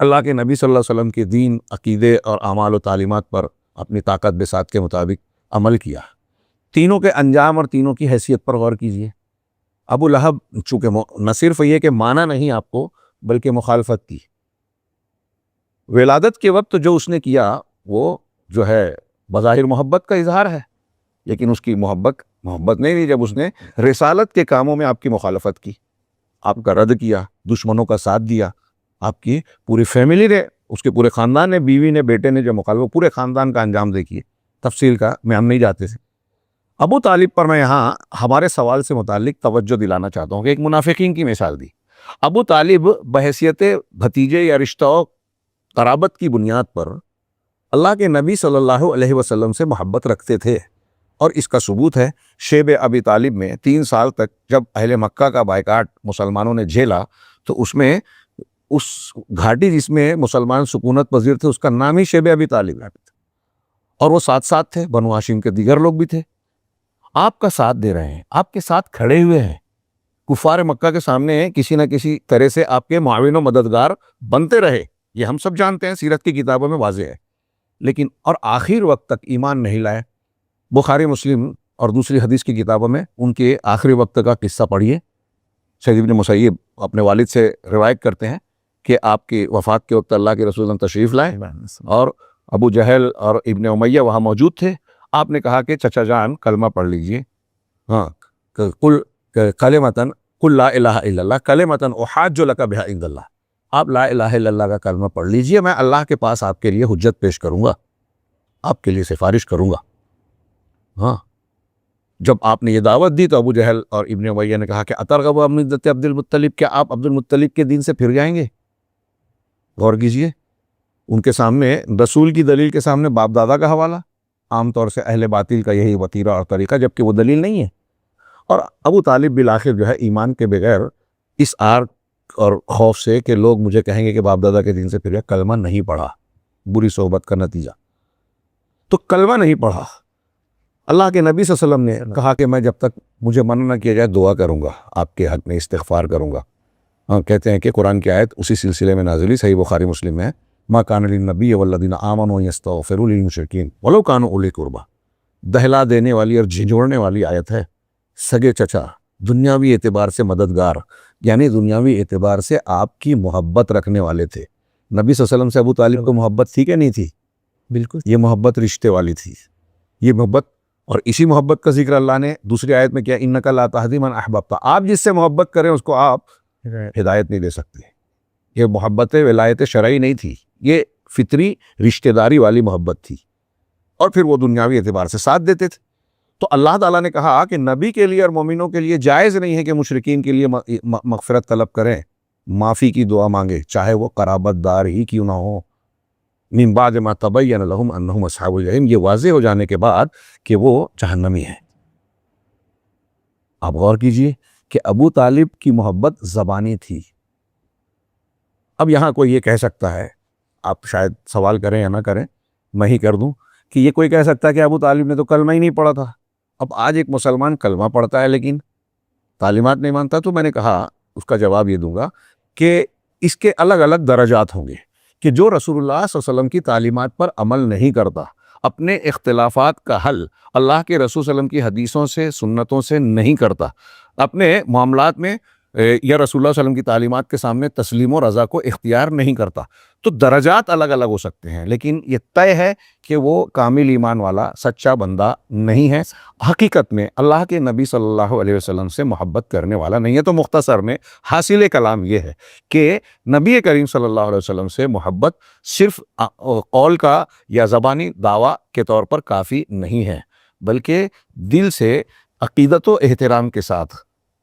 اللہ کے نبی صلی اللہ علیہ وسلم کے دین، عقیدے اور اعمال و تعلیمات پر اپنی طاقت بساط کے مطابق عمل کیا۔ تینوں کے انجام اور تینوں کی حیثیت پر غور کیجیے۔ ابو لہب چونکہ نہ صرف یہ کہ مانا نہیں آپ کو، بلکہ مخالفت کی۔ ولادت کے وقت جو اس نے کیا وہ جو ہے بظاہر محبت کا اظہار ہے، لیکن اس کی محبت نہیں تھی جب اس نے رسالت کے کاموں میں آپ کی مخالفت کی، آپ کا رد کیا، دشمنوں کا ساتھ دیا۔ آپ کی پوری فیملی نے، اس کے پورے خاندان نے، بیوی نے، بیٹے نے جو مخالفت، پورے خاندان کا انجام دیکھیے۔ تفصیل کا میں ہم نہیں جاتے تھے۔ ابو طالب پر میں یہاں ہمارے سوال سے متعلق توجہ دلانا چاہتا ہوں کہ ایک منافقین کی مثال دی۔ ابو طالب بحیثیت بھتیجے یا رشتہ و قرابت کی بنیاد پر اللہ کے نبی صلی اللہ علیہ وسلم سے محبت رکھتے تھے، اور اس کا ثبوت ہے شیب ابی طالب میں 3 سال تک جب اہل مکہ کا بائیکاٹ مسلمانوں نے جھیلا، تو اس میں اس گھاٹی جس میں مسلمان سکونت پذیر تھے اس کا نام ہی شیب ابی طالب ہے، اور وہ ساتھ تھے، بنو ہاشم کے دیگر لوگ بھی تھے۔ آپ کا ساتھ دے رہے ہیں، آپ کے ساتھ کھڑے ہوئے ہیں، کفار مکہ کے سامنے کسی نہ کسی طرح سے آپ کے معاون و مددگار بنتے رہے، یہ ہم سب جانتے ہیں، سیرت کی کتابوں میں واضح ہے۔ لیکن اور آخر وقت تک ایمان نہیں لائے۔ بخاری مسلم اور دوسری حدیث کی کتابوں میں ان کے آخری وقت کا قصہ پڑھیے۔ سعید بن مسیب اپنے والد سے روایت کرتے ہیں کہ آپ کی وفات کے وقت اللہ کے رسول اللہ تشریف لائے، اور ابو جہل اور ابن امیہ وہاں موجود تھے۔ آپ نے کہا کہ چچا جان کلمہ پڑھ لیجئے، ہاں، قل کلمۃ قل لا الہ الا اللہ کلمۃ احاج لک بہا عند اللہ، آپ لا الہ الا اللہ کا کلمہ پڑھ لیجئے، میں اللہ کے پاس آپ کے لیے حجت پیش کروں گا، آپ کے لیے سفارش کروں گا۔ ہاں، جب آپ نے یہ دعوت دی تو ابو جہل اور ابن امیہ نے کہا کہ اترغب عن ملت عبد المطلب، کیا آپ عبد المطلب کے دین سے پھر جائیں گے؟ غور کیجئے، ان کے سامنے رسول کی دلیل کے سامنے باپ دادا کا حوالہ، عام طور سے اہل باطل کا یہی وتیرہ اور طریقہ، جبکہ وہ دلیل نہیں ہے۔ اور ابو طالب بالآخر جو ہے ایمان کے بغیر اس آر اور خوف سے کہ لوگ مجھے کہیں گے کہ باپ دادا کے دین سے پھر گیا، کلمہ نہیں پڑھا، بری صحبت کا نتیجہ، تو کلمہ نہیں پڑھا۔ اللہ کے نبی صلی اللہ علیہ وسلم نے کہا کہ میں جب تک مجھے منع نہ کیا جائے دعا کروں گا، آپ کے حق میں استغفار کروں گا۔ ہاں، کہتے ہیں کہ قرآن کی آیت اسی سلسلے میں نازلی، صحیح بخاری مسلم میں ہے، ما کان للنبی والذین آمنوا یستغفروا للمشرکین ولو کانوا اولی قربی، دہلا دینے والی اور جھنجھوڑنے والی آیت ہے۔ سگے چچا، دنیاوی اعتبار سے مددگار، یعنی دنیاوی اعتبار سے آپ کی محبت رکھنے والے تھے۔ نبی صلی اللہ علیہ وسلم سے ابو طالب کو محبت تھی کہ نہیں تھی؟ بالکل، یہ محبت رشتے والی تھی، یہ محبت۔ اور اسی محبت کا ذکر اللہ نے دوسری آیت میں کیا، انک لا تہدی من احببت، آپ جس سے محبت کریں اس کو آپ ہدایت نہیں دے سکتے۔ یہ محبت ولایت شرعی نہیں تھی، یہ فطری رشتہ داری والی محبت تھی، اور پھر وہ دنیاوی اعتبار سے ساتھ دیتے تھے۔ تو اللہ تعالیٰ نے کہا کہ نبی کے لیے اور مومنوں کے لیے جائز نہیں ہے کہ مشرکین کے لیے مغفرت طلب کریں، معافی کی دعا مانگے، چاہے وہ قرابت دار ہی کیوں نہ ہو۔ من بعد ما تبین لهم انہم اصحاب الجحیم، یہ واضح ہو جانے کے بعد کہ وہ جہنمی ہیں۔ آپ غور کیجئے کہ ابو طالب کی محبت زبانی تھی۔ اب یہاں کوئی یہ کہہ سکتا ہے، آپ شاید سوال کریں یا نہ کریں، میں ہی کر دوں، کہ یہ کوئی کہہ سکتا ہے کہ ابو طالب نے تو کلمہ ہی نہیں پڑھا تھا۔ اب آج ایک مسلمان کلمہ پڑھتا ہے لیکن تعلیمات نہیں مانتا، تو میں نے کہا اس کا جواب یہ دوں گا کہ اس کے الگ الگ درجات ہوں گے، کہ جو رسول اللہ صلی اللہ علیہ وسلم کی تعلیمات پر عمل نہیں کرتا، اپنے اختلافات کا حل اللہ کے رسول صلی اللہ علیہ وسلم کی حدیثوں سے، سنتوں سے نہیں کرتا، اپنے معاملات میں یا رسول اللہ صلی اللہ علیہ وسلم کی تعلیمات کے سامنے تسلیم و رضا کو اختیار نہیں کرتا، تو درجات الگ الگ ہو سکتے ہیں، لیکن یہ طے ہے کہ وہ کامل ایمان والا سچا بندہ نہیں ہے، حقیقت میں اللہ کے نبی صلی اللہ علیہ وسلم سے محبت کرنے والا نہیں ہے۔ تو مختصر میں حاصل کلام یہ ہے کہ نبی کریم صلی اللہ علیہ وسلم سے محبت صرف قول کا یا زبانی دعویٰ کے طور پر کافی نہیں ہے، بلکہ دل سے عقیدت و احترام کے ساتھ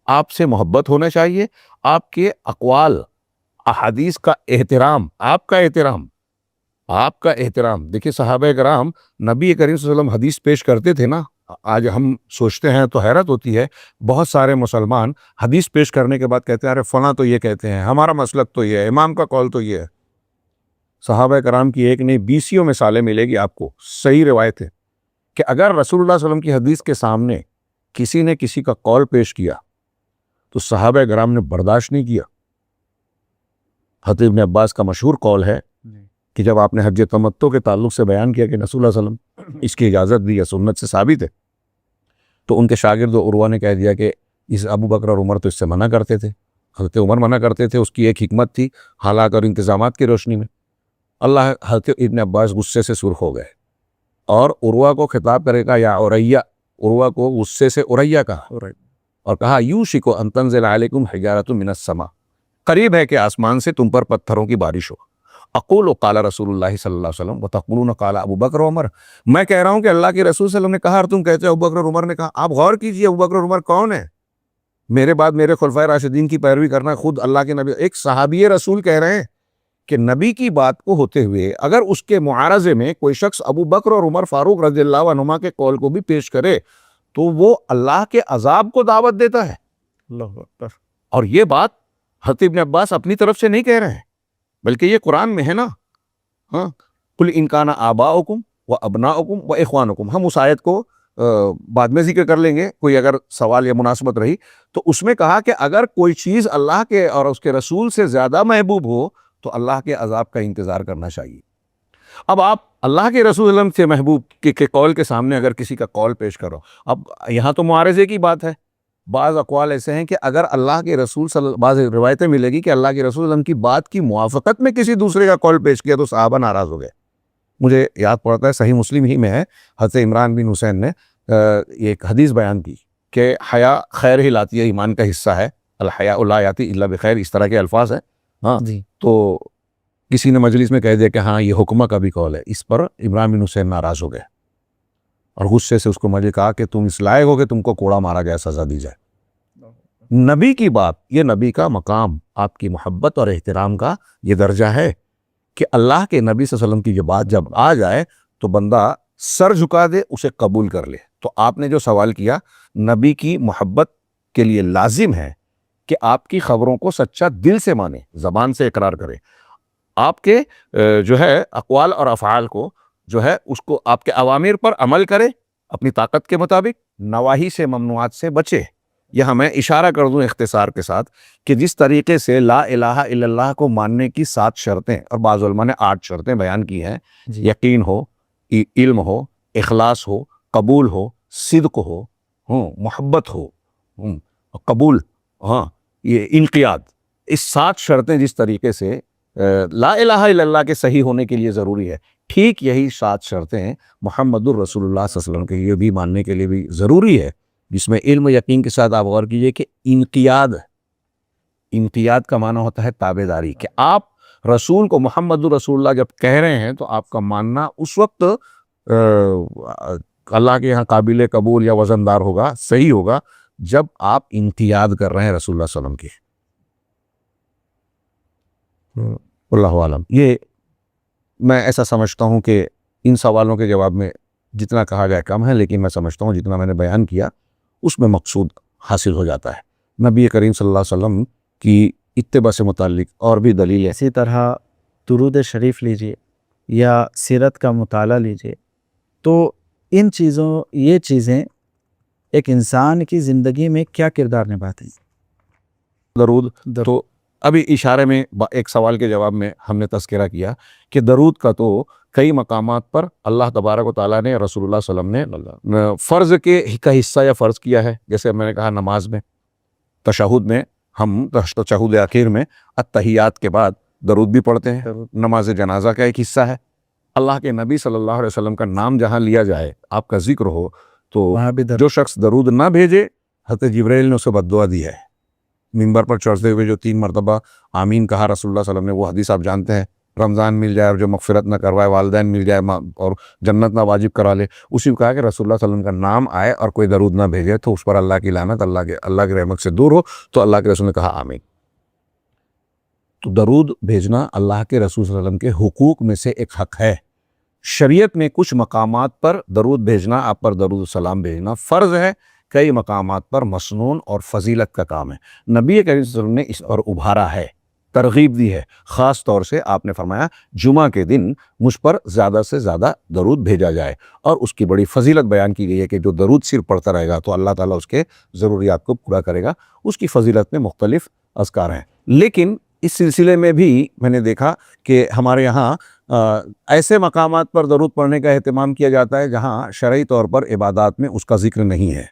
آپ سے محبت ہونا چاہیے، آپ کے اقوال احادیث کا احترام، آپ کا احترام۔ دیکھیں صحابہ کرام نبی کریم صلی اللہ علیہ وسلم حدیث پیش کرتے تھے نا، آج ہم سوچتے ہیں تو حیرت ہوتی ہے، بہت سارے مسلمان حدیث پیش کرنے کے بعد کہتے ہیں ارے فلاں تو یہ کہتے ہیں، ہمارا مسلک تو یہ ہے، امام کا قول تو یہ ہے۔ صحابہ کرام کی ایک نہیں 20 مثالیں ملے گی آپ کو، صحیح روایت ہے کہ اگر رسول اللہ صلی اللہ علیہ وسلم کی حدیث کے سامنے کسی نے کسی کا قول پیش کیا تو صحابہ کرام نے برداشت نہیں کیا، حضرت ابن عباس کا مشہور قول ہے کہ جب آپ نے حج تمتع کے تعلق سے بیان کیا کہ رسول اللہ صلی اللہ علیہ وسلم اس کی اجازت دی یا سنت سے ثابت ہے، تو ان کے شاگرد عروہ نے کہہ دیا کہ اس ابو بکر اور عمر تو اس سے منع کرتے تھے، حضرت عمر منع کرتے تھے، اس کی ایک حکمت تھی حالات اور انتظامات کی روشنی میں۔ اللہ حضرت ابن عباس غصے سے سرخ ہو گئے اور عروہ کو خطاب کرے گا یا عریہ، عروہ کو غصے سے عریہ کہا اور کہا یوشک ان تنزل علیکم حجارۃ من السماء، قریب ہے کہ آسمان سے تم پر پتھروں کی بارش ہو۔ اقول قال رسول اللہ صلی اللہ علیہ وسلم وتقولون قال ابو بکر و عمر، میں کہہ رہا ہوں کہ اللہ کے رسول صلی اللہ علیہ وسلم نے کہا اور تم کہتے ہو ابو بکر اور عمر نے کہا۔ آپ غور کیجئے ابو بکر اور عمر کون ہیں؟ میرے بعد میرے خلفائے راشدین کی پیروی کرنا، خود اللہ کے نبی ایک صحابی رسول کہہ رہے ہیں کہ نبی کی بات کو ہوتے ہوئے اگر اس کے معارضے میں کوئی شخص ابو بکر اور عمر فاروق رضی اللہ عنہما کے قول کو بھی پیش کرے تو وہ اللہ کے عذاب کو دعوت دیتا ہے۔ اللہ اکبر۔ اور یہ بات حضرت ابن عباس اپنی طرف سے نہیں کہہ رہے ہیں بلکہ یہ قرآن میں ہے نا، ہاں، قل ان کان آباؤکم و ابناؤکم و اخوانکم، ہم اس آیت کو بعد میں ذکر کر لیں گے، کوئی اگر سوال یا مناسبت رہی تو اس میں کہا کہ اگر کوئی چیز اللہ کے اور اس کے رسول سے زیادہ محبوب ہو تو اللہ کے عذاب کا انتظار کرنا چاہیے۔ اب آپ اللہ کے رسول اللہ سے محبوب کے قول کے سامنے اگر کسی کا قول پیش کرو، اب یہاں تو معارضے کی بات ہے، بعض اقوال ایسے ہیں کہ اگر اللہ کے رسول بعض روایتیں ملے گی کہ اللہ کے رسول اللہ کی بات کی موافقت میں کسی دوسرے کا قول پیش کیا تو صحابہ ناراض ہو گئے۔ مجھے یاد پڑتا ہے صحیح مسلم ہی میں ہے، حضرت عمران بن حسین نے ایک حدیث بیان کی کہ حیا خیر ہی لاتی ہے، ایمان کا حصہ ہے، الحیاء لا یاتی الا بخیر، اس طرح کے الفاظ ہیں۔ ہاں جی، تو کسی نے مجلس میں کہہ دیا کہ ہاں یہ حکمہ کا بھی قول ہے، اس پر عمران بن حسین ناراض ہو گئے اور غصے سے اس کو مجھے کہا کہ تم اس لائق ہو کہ تم کو کوڑا مارا جائے، سزا دی جائے۔ نبی کی بات، یہ نبی کا مقام، آپ کی محبت اور احترام کا یہ درجہ ہے کہ اللہ کے نبی صلی اللہ علیہ وسلم کی یہ بات جب آ جائے تو بندہ سر جھکا دے، اسے قبول کر لے۔ تو آپ نے جو سوال کیا، نبی کی محبت کے لیے لازم ہے کہ آپ کی خبروں کو سچا دل سے مانے، زبان سے اقرار کرے، آپ کے جو ہے اقوال اور افعال کو جو ہے اس کو آپ کے اوامر پر عمل کرے اپنی طاقت کے مطابق، نواہی سے ممنوعات سے بچے۔ یہاں میں اشارہ کر دوں اختصار کے ساتھ کہ جس طریقے سے لا الہ الا اللہ کو ماننے کی 7 شرطیں اور بعض علماء نے 8 شرطیں بیان کی ہیں، یقین ہو، علم ہو، اخلاص ہو، قبول ہو، صدق ہو، محبت ہو، قبول، ہاں، یہ انقیاد، اس 7 شرطیں جس طریقے سے لا الہ الا اللہ کے صحیح ہونے کے لیے ضروری ہے، ٹھیک یہی 7 شرطیں محمد الرسول اللہ صلی اللہ علیہ وسلم کے یہ بھی ماننے کے لیے بھی ضروری ہے، جس میں علم و یقین کے ساتھ آپ غور کیجئے کہ انقیاد کا معنی ہوتا ہے تابعداری، کہ آپ رسول کو محمد الرسول اللہ جب کہہ رہے ہیں تو آپ کا ماننا اس وقت اللہ کے یہاں قابل قبول یا وزندار ہوگا، صحیح ہوگا، جب آپ انقیاد کر رہے ہیں رسول اللہ صلی اللہ علیہ وسلم کی۔ اللہ عالم، یہ میں ایسا سمجھتا ہوں کہ ان سوالوں کے جواب میں جتنا کہا جائے کم ہے، لیکن میں سمجھتا ہوں جتنا میں نے بیان کیا اس میں مقصود حاصل ہو جاتا ہے۔ نبی کریم صلی اللہ علیہ وسلم کی اتباع سے متعلق اور بھی دلیل ہے، اسی طرح درود شریف لیجئے یا سیرت کا مطالعہ لیجئے، تو ان چیزوں یہ چیزیں ایک انسان کی زندگی میں کیا کردار نبھاتے ہیں؟ درود تو ابھی اشارے میں ایک سوال کے جواب میں ہم نے تذکرہ کیا کہ درود کا تو کئی مقامات پر اللہ تبارک و تعالیٰ نے رسول اللہ صلی اللہ علیہ وسلم نے فرض کا حصہ یا فرض کیا ہے، جیسے میں نے کہا نماز میں، تشہد میں، ہم تشہد اخیر میں التحیات کے بعد درود بھی پڑھتے ہیں، نماز جنازہ کا ایک حصہ ہے۔ اللہ کے نبی صلی اللہ علیہ وسلم کا نام جہاں لیا جائے، آپ کا ذکر ہو، تو وہاں بھی جو شخص درود نہ بھیجے، حضرت جبرائیل نے اسے بددعا دی ہے۔ منبر پر چڑھتے ہوئے جو 3 مرتبہ آمین کہا رسول اللہ صلی اللہ علیہ وسلم نے، وہ حدیث آپ جانتے ہیں، رمضان مل جائے اور جو مغفرت نہ کروائے، والدین مل جائے اور جنت نہ واجب کرا لے، اسی کو کہا کہ رسول اللہ صلی اللہ علیہ وسلم کا نام آئے اور کوئی درود نہ بھیجے تو اس پر اللہ کی لعنت، اللہ کی رحمت سے دور ہو، تو اللہ کے رسول نے کہا آمین۔ تو درود بھیجنا اللہ کے رسول صلی اللہ علیہ وسلم کے حقوق میں سے ایک حق ہے۔ شریعت میں کچھ مقامات پر درود بھیجنا، آپ پر درود السلام بھیجنا فرض ہے، کئی مقامات پر مسنون اور فضیلت کا کام ہے۔ نبی کریم صلی اللہ علیہ وسلم نے اس پر ابھارا ہے، ترغیب دی ہے، خاص طور سے آپ نے فرمایا جمعہ کے دن مجھ پر زیادہ سے زیادہ درود بھیجا جائے، اور اس کی بڑی فضیلت بیان کی گئی ہے کہ جو درود صرف پڑھتا رہے گا تو اللہ تعالیٰ اس کے ضروریات کو پورا کرے گا۔ اس کی فضیلت میں مختلف اذکار ہیں، لیکن اس سلسلے میں بھی میں نے دیکھا کہ ہمارے یہاں ایسے مقامات پر درود پڑھنے کا اہتمام کیا جاتا ہے جہاں شرعی طور پر عبادات میں اس کا ذکر نہیں ہے،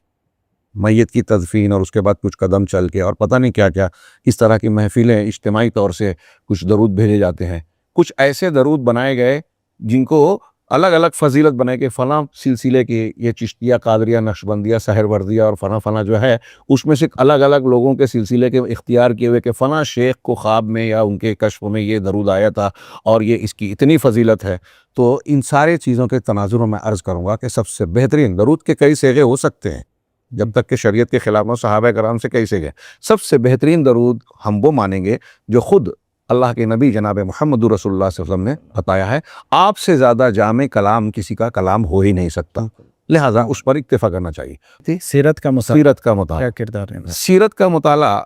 میت کی تدفین اور اس کے بعد کچھ قدم چل کے اور پتہ نہیں کیا کیا اس طرح کی محفلیں اجتماعی طور سے کچھ درود بھیجے جاتے ہیں۔ کچھ ایسے درود بنائے گئے جن کو الگ الگ فضیلت بنائے کہ فلاں سلسلے کی یہ چشتیہ، قادریہ، نقشبندیہ، سہروردیہ اور فلاں فلاں جو ہے اس میں سے الگ الگ لوگوں کے سلسلے کے اختیار کیے ہوئے کہ فلاں شیخ کو خواب میں یا ان کے کشف میں یہ درود آیا تھا اور یہ اس کی اتنی فضیلت ہے۔ تو ان سارے چیزوں کے تناظر میں عرض کروں گا کہ سب سے بہترین درود کے کئی صیغے ہو سکتے ہیں، جب تک کہ شریعت کے خلاف ہو، صحابہ کرام سے کئی صیغے، سب سے بہترین درود ہم وہ مانیں گے جو خود اللہ کے نبی جناب محمد رسول اللہ صلی اللہ علیہ وسلم نے بتایا ہے۔ آپ سے زیادہ جامع کلام کسی کا کلام ہو ہی نہیں سکتا، لہٰذا اس پر اکتفا کرنا چاہیے۔ سیرت کا سیرت کا مطالعہ، کیا کردار ہے؟ سیرت کا مطالعہ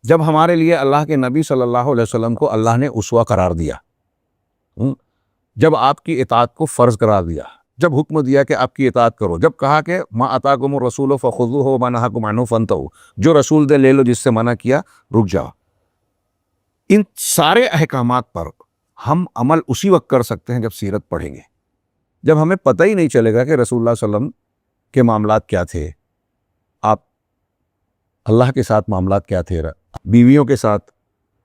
جب ہمارے لیے اللہ کے نبی صلی اللہ علیہ وسلم کو اللہ نے اسوہ قرار دیا، جب آپ کی اطاعت کو فرض قرار دیا، جب حکم دیا کہ آپ کی اطاعت کرو، جب کہا کہ ما آتاکم الرسول فخذوہ وما نہاکم عنہ فانتہوا، جو رسول دے لے لو، جس سے منع کیا رک جاؤ۔ ان سارے احکامات پر ہم عمل اسی وقت کر سکتے ہیں جب سیرت پڑھیں گے، جب ہمیں پتہ ہی نہیں چلے گا کہ رسول اللہ صلی اللہ علیہ وسلم کے معاملات کیا تھے، آپ اللہ کے ساتھ معاملات کیا تھے، بیویوں کے ساتھ،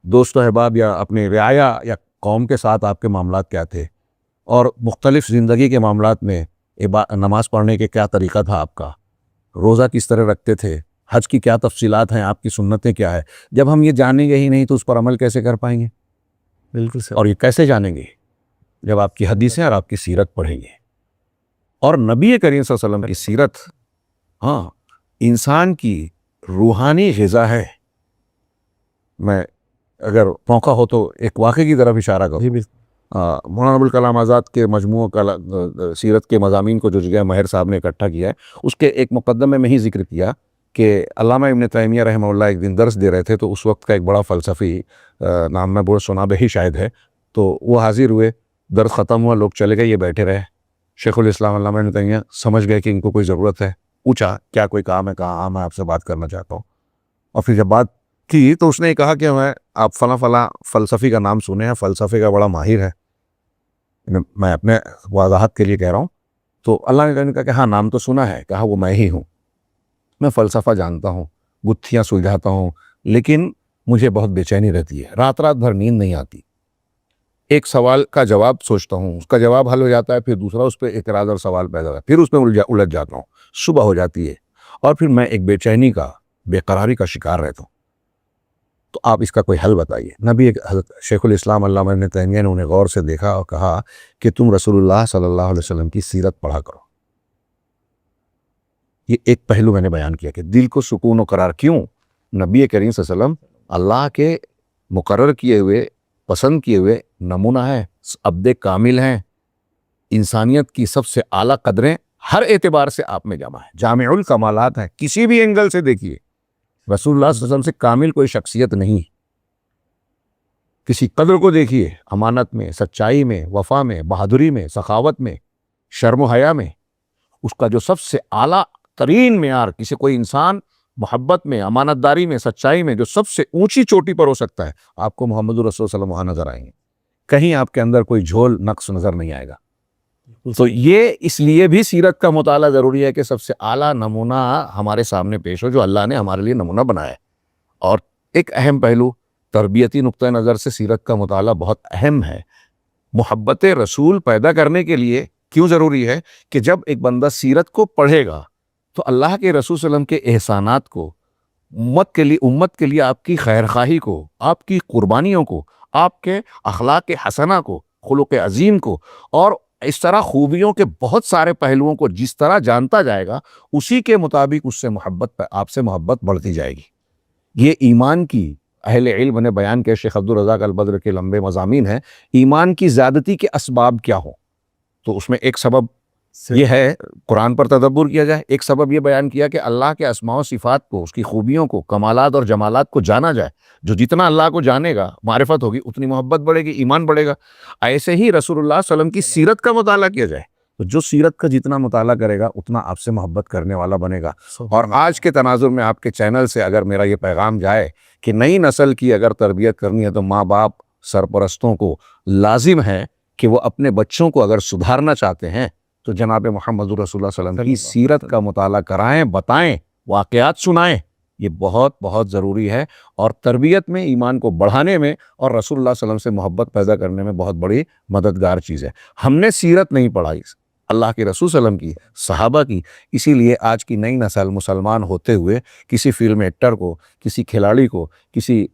دوست و احباب یا اپنے رعایا یا قوم کے ساتھ آپ کے معاملات کیا تھے، اور مختلف زندگی کے معاملات میں نماز پڑھنے کے کیا طریقہ تھا آپ کا، روزہ کس طرح رکھتے تھے، حج کی کیا تفصیلات ہیں، آپ کی سنتیں کیا ہے، جب ہم یہ جانیں گے ہی نہیں تو اس پر عمل کیسے کر پائیں گے؟ بالکل صحیح۔ اور یہ کیسے جانیں گے؟ جب آپ کی حدیثیں اور آپ کی سیرت پڑھیں گے۔ اور نبی کریم صلی اللہ علیہ وسلم کی سیرت انسان کی روحانی غذا ہے۔ میں اگر موقع ہو تو ایک واقعے کی طرف اشارہ کروں۔ مولانا ابوالکلام آزاد کے مجموعہ سیرت کے مضامین کو جو جگہ ماہر صاحب نے اکٹھا کیا ہے، اس کے ایک مقدمے میں ہی ذکر کیا کہ علامہ ابن تیمیہ رحمہ اللہ ایک دن درس دے رہے تھے، تو اس وقت کا ایک بڑا فلسفی، نام میں بہت سنا بھی شاید ہے، تو وہ حاضر ہوئے، درس ختم ہوا، لوگ چلے گئے، یہ بیٹھے رہے۔ شیخ الاسلام علامہ ابن تیمیہ سمجھ گئے کہ ان کو کوئی ضرورت ہے، پوچھا کیا کوئی کام ہے؟ کہا ہاں میں آپ سے بات کرنا چاہتا ہوں۔ اور پھر جب بات کی تو اس نے کہا کہ آپ فلاں فلاں فلسفی کا نام سنے ہیں، فلسفے کا بڑا ماہر ہے، میں اپنے وضاحت کے لیے کہہ رہا ہوں۔ تو اللہ نے کہا کہ ہاں نام تو سنا ہے، کہا وہ میں ہی ہوں، میں فلسفہ جانتا ہوں، گتھیاں سلجھاتا ہوں، لیکن مجھے بہت بے چینی رہتی ہے، رات رات بھر نیند نہیں آتی، ایک سوال کا جواب سوچتا ہوں، اس کا جواب حل ہو جاتا ہے، پھر دوسرا اس پہ اعتراض اور سوال پیدا ہوتا ہے، پھر اس میں الجھ جاتا ہوں، صبح ہو جاتی ہے، اور پھر میں ایک بے چینی کا، بے قراری کا شکار رہتا ہوں۔ تو آپ اس کا کوئی حل بتائیے۔ نبی حضرت شیخ الاسلام علامہ ابن تیمیہ نے انہیں غور سے دیکھا اور کہا کہ تم رسول اللہ صلی اللہ علیہ وسلم کی سیرت پڑھا کرو۔ یہ ایک پہلو میں نے بیان کیا کہ دل کو سکون و قرار کیوں؟ نبی کریم صلی اللہ علیہ وسلم اللہ کے مقرر کیے ہوئے، پسند کیے ہوئے نمونہ ہے، عبد کامل ہیں، انسانیت کی سب سے اعلیٰ قدریں ہر اعتبار سے آپ میں جمع ہے، جامع الکمالات ہیں، کسی بھی اینگل سے دیکھیے رسول اللہ صلی اللہ علیہ وسلم سے کامل کوئی شخصیت نہیں۔ کسی قدر کو دیکھیے، امانت میں، سچائی میں، وفا میں، بہادری میں، سخاوت میں، شرم و حیا میں، اس کا جو سب سے اعلیٰ ترین معیار کسی کوئی انسان محبت میں، امانت داری میں، سچائی میں جو سب سے اونچی چوٹی پر ہو سکتا ہے، آپ کو محمد رسول صلی اللہ علیہ وسلم وہاں نظر آئیں گے، کہیں آپ کے اندر کوئی جھول نقص نظر نہیں آئے گا۔ تو یہ اس لیے بھی سیرت کا مطالعہ ضروری ہے کہ سب سے اعلیٰ نمونہ ہمارے سامنے پیش ہو جو اللہ نے ہمارے لیے نمونہ بنایا ہے۔ اور ایک اہم پہلو تربیتی نقطہ نظر سے سیرت کا مطالعہ بہت اہم ہے۔ محبت رسول پیدا کرنے کے لیے کیوں ضروری ہے کہ جب ایک بندہ سیرت کو پڑھے گا تو اللہ کے رسول صلی اللہ علیہ وسلم کے احسانات کو، امت کے لیے آپ کی خیرخواہی کو، آپ کی قربانیوں کو، آپ کے اخلاق حسنہ کو، خلق عظیم کو، اور اس طرح خوبیوں کے بہت سارے پہلوؤں کو جس طرح جانتا جائے گا، اسی کے مطابق اس سے محبت، آپ سے محبت بڑھتی جائے گی۔ یہ ایمان کی اہل علم نے بیان کیا، شیخ عبدالرزاق البدر کے لمبے مضامین ہیں، ایمان کی زیادتی کے اسباب کیا ہوں، تو اس میں ایک سبب یہ ہے قرآن پر تدبر کیا جائے، ایک سبب یہ بیان کیا کہ اللہ کے اسماء و صفات کو، اس کی خوبیوں کو، کمالات اور جمالات کو جانا جائے۔ جو جتنا اللہ کو جانے گا، معرفت ہوگی، اتنی محبت بڑھے گی، ایمان بڑھے گا۔ ایسے ہی رسول اللہ صلی اللہ علیہ وسلم کی سیرت کا مطالعہ کیا جائے، تو جو سیرت کا جتنا مطالعہ کرے گا اتنا آپ سے محبت کرنے والا بنے گا. اور آج کے تناظر میں آپ کے چینل سے اگر میرا یہ پیغام جائے کہ نئی نسل کی اگر تربیت کرنی ہے تو ماں باپ سرپرستوں کو لازم ہے کہ وہ اپنے بچوں کو اگر سدھارنا چاہتے ہیں تو جناب محمد رسول اللہ صلی اللہ علیہ وسلم کی سیرت کا مطالعہ کرائیں، بتائیں، واقعات سنائیں. یہ بہت بہت ضروری ہے، اور تربیت میں، ایمان کو بڑھانے میں اور رسول اللہ صلی اللہ علیہ وسلم سے محبت پیدا کرنے میں بہت بڑی مددگار چیز ہے. ہم نے سیرت نہیں پڑھائی اللہ کے رسول صلی اللہ علیہ وسلم کی، صحابہ کی، اسی لیے آج کی نئی نسل مسلمان ہوتے ہوئے کسی فلم ایکٹر کو، کسی کھلاڑی کو، کسی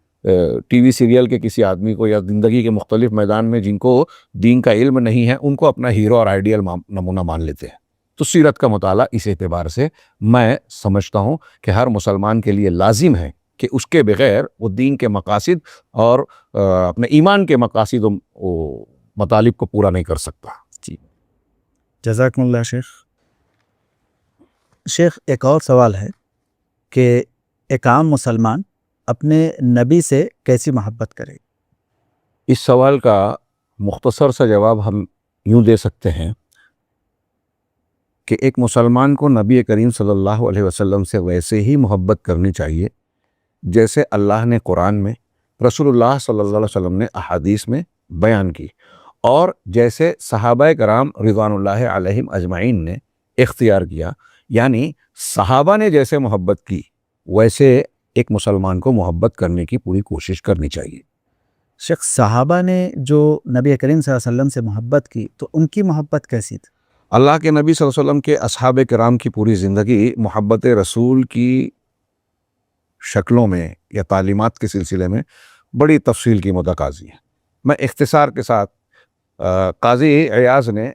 ٹی وی سیریل کے کسی آدمی کو، یا زندگی کے مختلف میدان میں جن کو دین کا علم نہیں ہے ان کو اپنا ہیرو اور آئیڈیل نمونہ مان لیتے ہیں. تو سیرت کا مطالعہ اس اعتبار سے میں سمجھتا ہوں کہ ہر مسلمان کے لیے لازم ہے کہ اس کے بغیر وہ دین کے مقاصد اور اپنے ایمان کے مقاصد و مطالب کو پورا نہیں کر سکتا. جی جزاکم اللہ شیخ ایک اور سوال ہے کہ ایک عام مسلمان اپنے نبی سے کیسی محبت کرے؟ اس سوال کا مختصر سا جواب ہم یوں دے سکتے ہیں کہ ایک مسلمان کو نبی کریم صلی اللہ علیہ وسلم سے ویسے ہی محبت کرنی چاہیے جیسے اللہ نے قرآن میں، رسول اللہ صلی اللہ علیہ وسلم نے احادیث میں بیان کی، اور جیسے صحابہ کرام رضوان اللہ علیہم اجمعین نے اختیار کیا. یعنی صحابہ نے جیسے محبت کی ویسے ایک مسلمان کو محبت کرنے کی پوری کوشش کرنی چاہیے. شیخ صحابہ نے جو نبی کریم صلی اللہ علیہ وسلم سے محبت کی تو ان کی محبت کیسی تھی؟ اللہ کے نبی صلی اللہ علیہ وسلم کے اصحاب کرام کی پوری زندگی محبت رسول کی شکلوں میں یا تعلیمات کے سلسلے میں بڑی تفصیل کی متقاضی ہے. میں اختصار کے ساتھ قاضی عیاض نے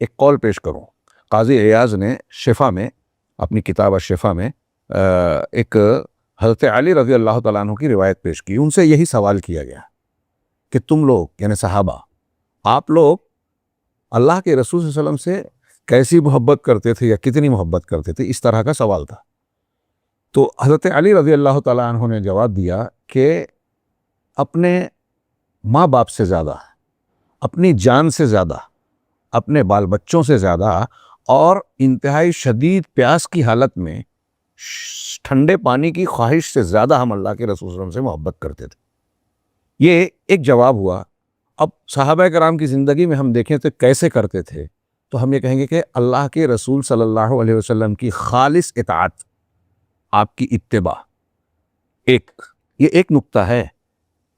ایک قول پیش کروں. قاضی عیاض نے شفا میں، اپنی کتاب الشفا میں ایک حضرت علی رضی اللہ تعالیٰ عنہ کی روایت پیش کی. ان سے یہی سوال کیا گیا کہ تم لوگ یعنی صحابہ، آپ لوگ اللہ کے رسول صلی اللہ علیہ وسلم سے کیسی محبت کرتے تھے یا کتنی محبت کرتے تھے؟ اس طرح کا سوال تھا. تو حضرت علی رضی اللہ تعالیٰ عنہ نے جواب دیا کہ اپنے ماں باپ سے زیادہ، اپنی جان سے زیادہ، اپنے بال بچوں سے زیادہ، اور انتہائی شدید پیاس کی حالت میں ٹھنڈے پانی کی خواہش سے زیادہ ہم اللہ کے رسول صلی اللہ علیہ وسلم سے محبت کرتے تھے. یہ ایک جواب ہوا. اب صحابہ کرام کی زندگی میں ہم دیکھیں تو کیسے کرتے تھے، تو ہم یہ کہیں گے کہ اللہ کے رسول صلی اللہ علیہ وسلم کی خالص اطاعت، آپ کی اتباع. یہ ایک نقطہ ہے،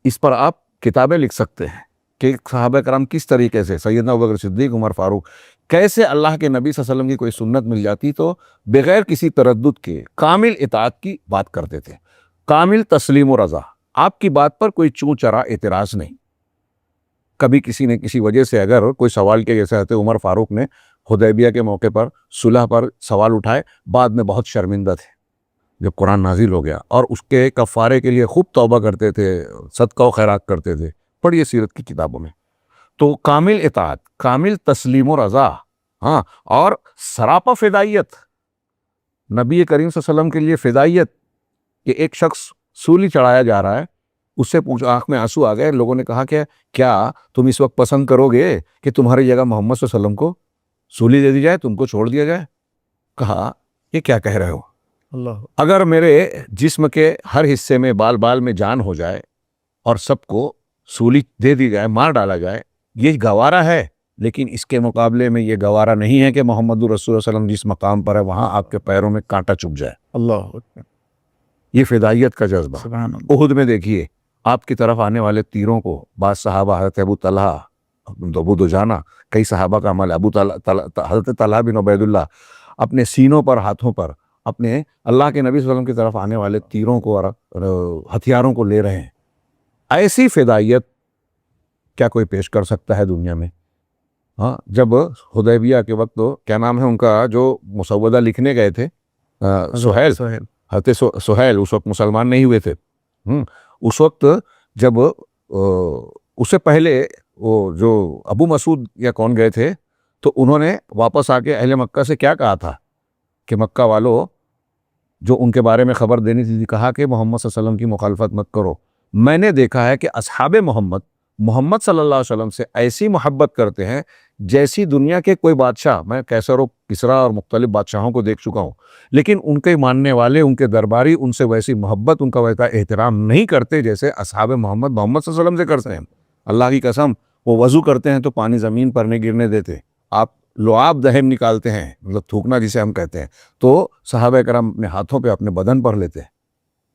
اس پر آپ کتابیں لکھ سکتے ہیں کہ صحابہ کرام کس طریقے سے، سیدنا ابوبکر صدیق، عمر فاروق، کیسے اللہ کے نبی صلی اللہ علیہ وسلم کی کوئی سنت مل جاتی تو بغیر کسی تردد کے کامل اطاعت کی بات کرتے تھے، کامل تسلیم و رضا. آپ کی بات پر کوئی چوں چرا اعتراض نہیں. کبھی کسی نے کسی وجہ سے اگر کوئی سوال کیا، جیسے حضرت عمر فاروق نے حدیبیہ کے موقع پر صلح پر سوال اٹھائے، بعد میں بہت شرمندہ تھے جب قرآن نازل ہو گیا، اور اس کے کفارے کے لیے خوب توبہ کرتے تھے، صدقہ و خیرات کرتے تھے. پڑھیے سیرت کی کتابوں میں. تو کامل اطاعت، کامل تسلیم و رضا، ہاں، اور سراپا فدائیت. نبی کریم صلی اللہ علیہ وسلم کے لیے فدائیت کہ ایک شخص سولی چڑھایا جا رہا ہے، اس سے پوچھا، آنکھ میں آنسو آ گئے. لوگوں نے کہا کہ کیا تم اس وقت پسند کرو گے کہ تمہاری جگہ محمد صلی اللہ علیہ وسلم کو سولی دے دی جائے، تم کو چھوڑ دیا جائے؟ کہا یہ کیا کہہ رہے ہو؟ اللہ، اگر میرے جسم کے ہر حصے میں، بال بال میں جان ہو جائے اور سب کو سولی دے دی جائے، مار ڈالا جائے، یہ گوارا ہے. لیکن اس کے مقابلے میں یہ گوارا نہیں ہے کہ محمد رسول اللہ صلی اللہ علیہ وسلم جس مقام پر ہے وہاں آپ کے پیروں میں کانٹا چبھ جائے. اللہ، یہ فدائیت کا جذبہ. سبحان اللہ. احد میں دیکھیے آپ کی طرف آنے والے تیروں کو بعض صحابہ، حضرت ابو طلحہ، ابو دجانہ، کئی صحابہ کا عمل، حضرت طلحہ بن عبید اللہ اپنے سینوں پر، ہاتھوں پر اپنے اللہ کے نبی صلی اللہ علیہ وسلم کی طرف آنے والے تیروں کو اور ہتھیاروں کو لے رہے ہیں. ایسی فدائیت کیا کوئی پیش کر سکتا ہے دنیا میں؟ ہاں، جب حدیبیہ کے وقت، کیا نام ہے ان کا جو مسودہ لکھنے گئے تھے، سہیل، حضرت سہیل اس وقت مسلمان نہیں ہوئے تھے. اس وقت جب اس سے پہلے وہ جو ابو مسعود یا کون گئے تھے، تو انہوں نے واپس آ کے اہل مکہ سے کیا کہا تھا کہ مکہ والوں جو ان کے بارے میں خبر دینی تھی، کہا کہ محمد صلی اللہ علیہ وسلم کی مخالفت مت کرو. میں نے دیکھا ہے کہ اصحاب محمد محمد صلی اللہ علیہ وسلم سے ایسی محبت کرتے ہیں جیسی دنیا کے کوئی بادشاہ، میں کیسر و کسریٰ اور مختلف بادشاہوں کو دیکھ چکا ہوں، لیکن ان کے ماننے والے، ان کے درباری ان سے ویسی محبت، ان کا ویسا احترام نہیں کرتے جیسے اصحاب محمد صلی اللہ علیہ وسلم سے کرتے ہیں۔ اللہ کی قسم، وہ وضو کرتے ہیں تو پانی زمین پر نہیں گرنے دیتے، آپ لعاب دہن نکالتے ہیں، مطلب تھوکنا جسے ہم کہتے ہیں، تو صحابہ کرام اپنے ہاتھوں پہ اپنے بدن پر لیتے ہیں۔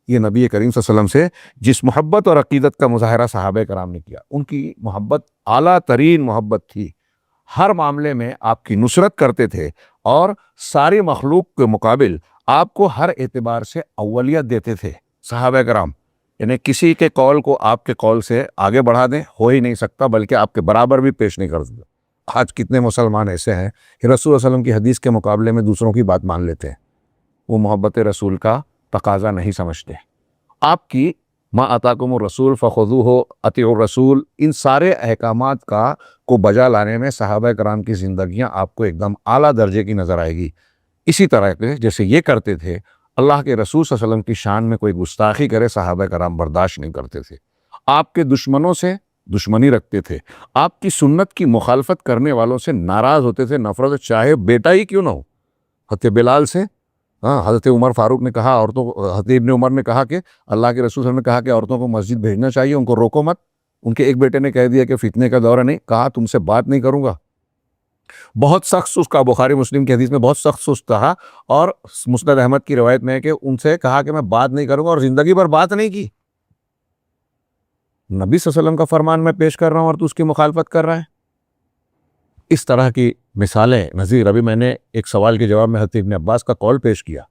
یہ نبی کریم صلی اللہ علیہ وسلم سے جس محبت اور عقیدت کا مظاہرہ صحابہ کرام نے کیا، ان کی محبت اعلیٰ ترین محبت تھی، ہر معاملے میں آپ کی نصرت کرتے تھے، اور ساری مخلوق کے مقابل آپ کو ہر اعتبار سے اولیت دیتے تھے صحابہ کرام۔ یعنی کسی کے قول کو آپ کے قول سے آگے بڑھا دیں، ہو ہی نہیں سکتا، بلکہ آپ کے برابر بھی پیش نہیں کر سکتا۔ آج کتنے مسلمان ایسے ہیں کہ رسول صلی اللہ علیہ وسلم کی حدیث کے مقابلے میں دوسروں کی بات مان لیتے ہیں، وہ محبت رسول کا تقاضا نہیں سمجھتے۔ آپ کی ما آتاکم الرسول فخذوہ اطیعوا الرسول، ان سارے احکامات کو بجا لانے میں صحابہ کرام کی زندگیاں آپ کو ایک دم اعلیٰ درجے کی نظر آئے گی۔ اسی طرح کے جیسے یہ کرتے تھے، اللہ کے رسول صلی اللہ علیہ وسلم کی شان میں کوئی گستاخی کرے صحابہ کرام برداشت نہیں کرتے تھے، آپ کے دشمنوں سے دشمنی رکھتے تھے، آپ کی سنت کی مخالفت کرنے والوں سے ناراض ہوتے تھے، نفرت، چاہے بیٹا ہی کیوں نہ ہو۔ حضرت بلال سے حضرت عمر فاروق نے کہا، عورتوں کو، حضرت ابن عمر نے کہا کہ اللہ کے رسول صلی اللہ علیہ وسلم نے کہا کہ عورتوں کو مسجد بھیجنا چاہیے، ان کو روکو مت۔ ان کے ایک بیٹے نے کہہ دیا کہ فتنے کا دور ہے، نہیں کہا تم سے بات نہیں کروں گا، بہت سخت سست کہا، بخاری مسلم کی حدیث میں بہت سخت سست کہا، اور مسند احمد کی روایت میں ہے کہ ان سے کہا کہ میں بات نہیں کروں گا، اور زندگی بھر بات نہیں کی۔ نبی صلی اللہ علیہ وسلم کا فرمان میں پیش کر رہا ہوں اور تو اس کی مخالفت کر رہا ہے۔ اس طرح کی مثالیں نظیر، ابھی میں نے ایک سوال کے جواب میں حضرت ابن عباس کا قول پیش کیا،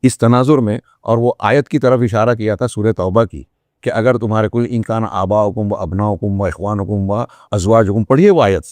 اس تناظر میں، اور وہ آیت کی طرف اشارہ کیا تھا سورہ توبہ کی، کہ اگر تمہارے کوئی ان کان آباؤکم و ابناؤکم و اخوانکم و ازواجکم، پڑھیے وہ آیت۔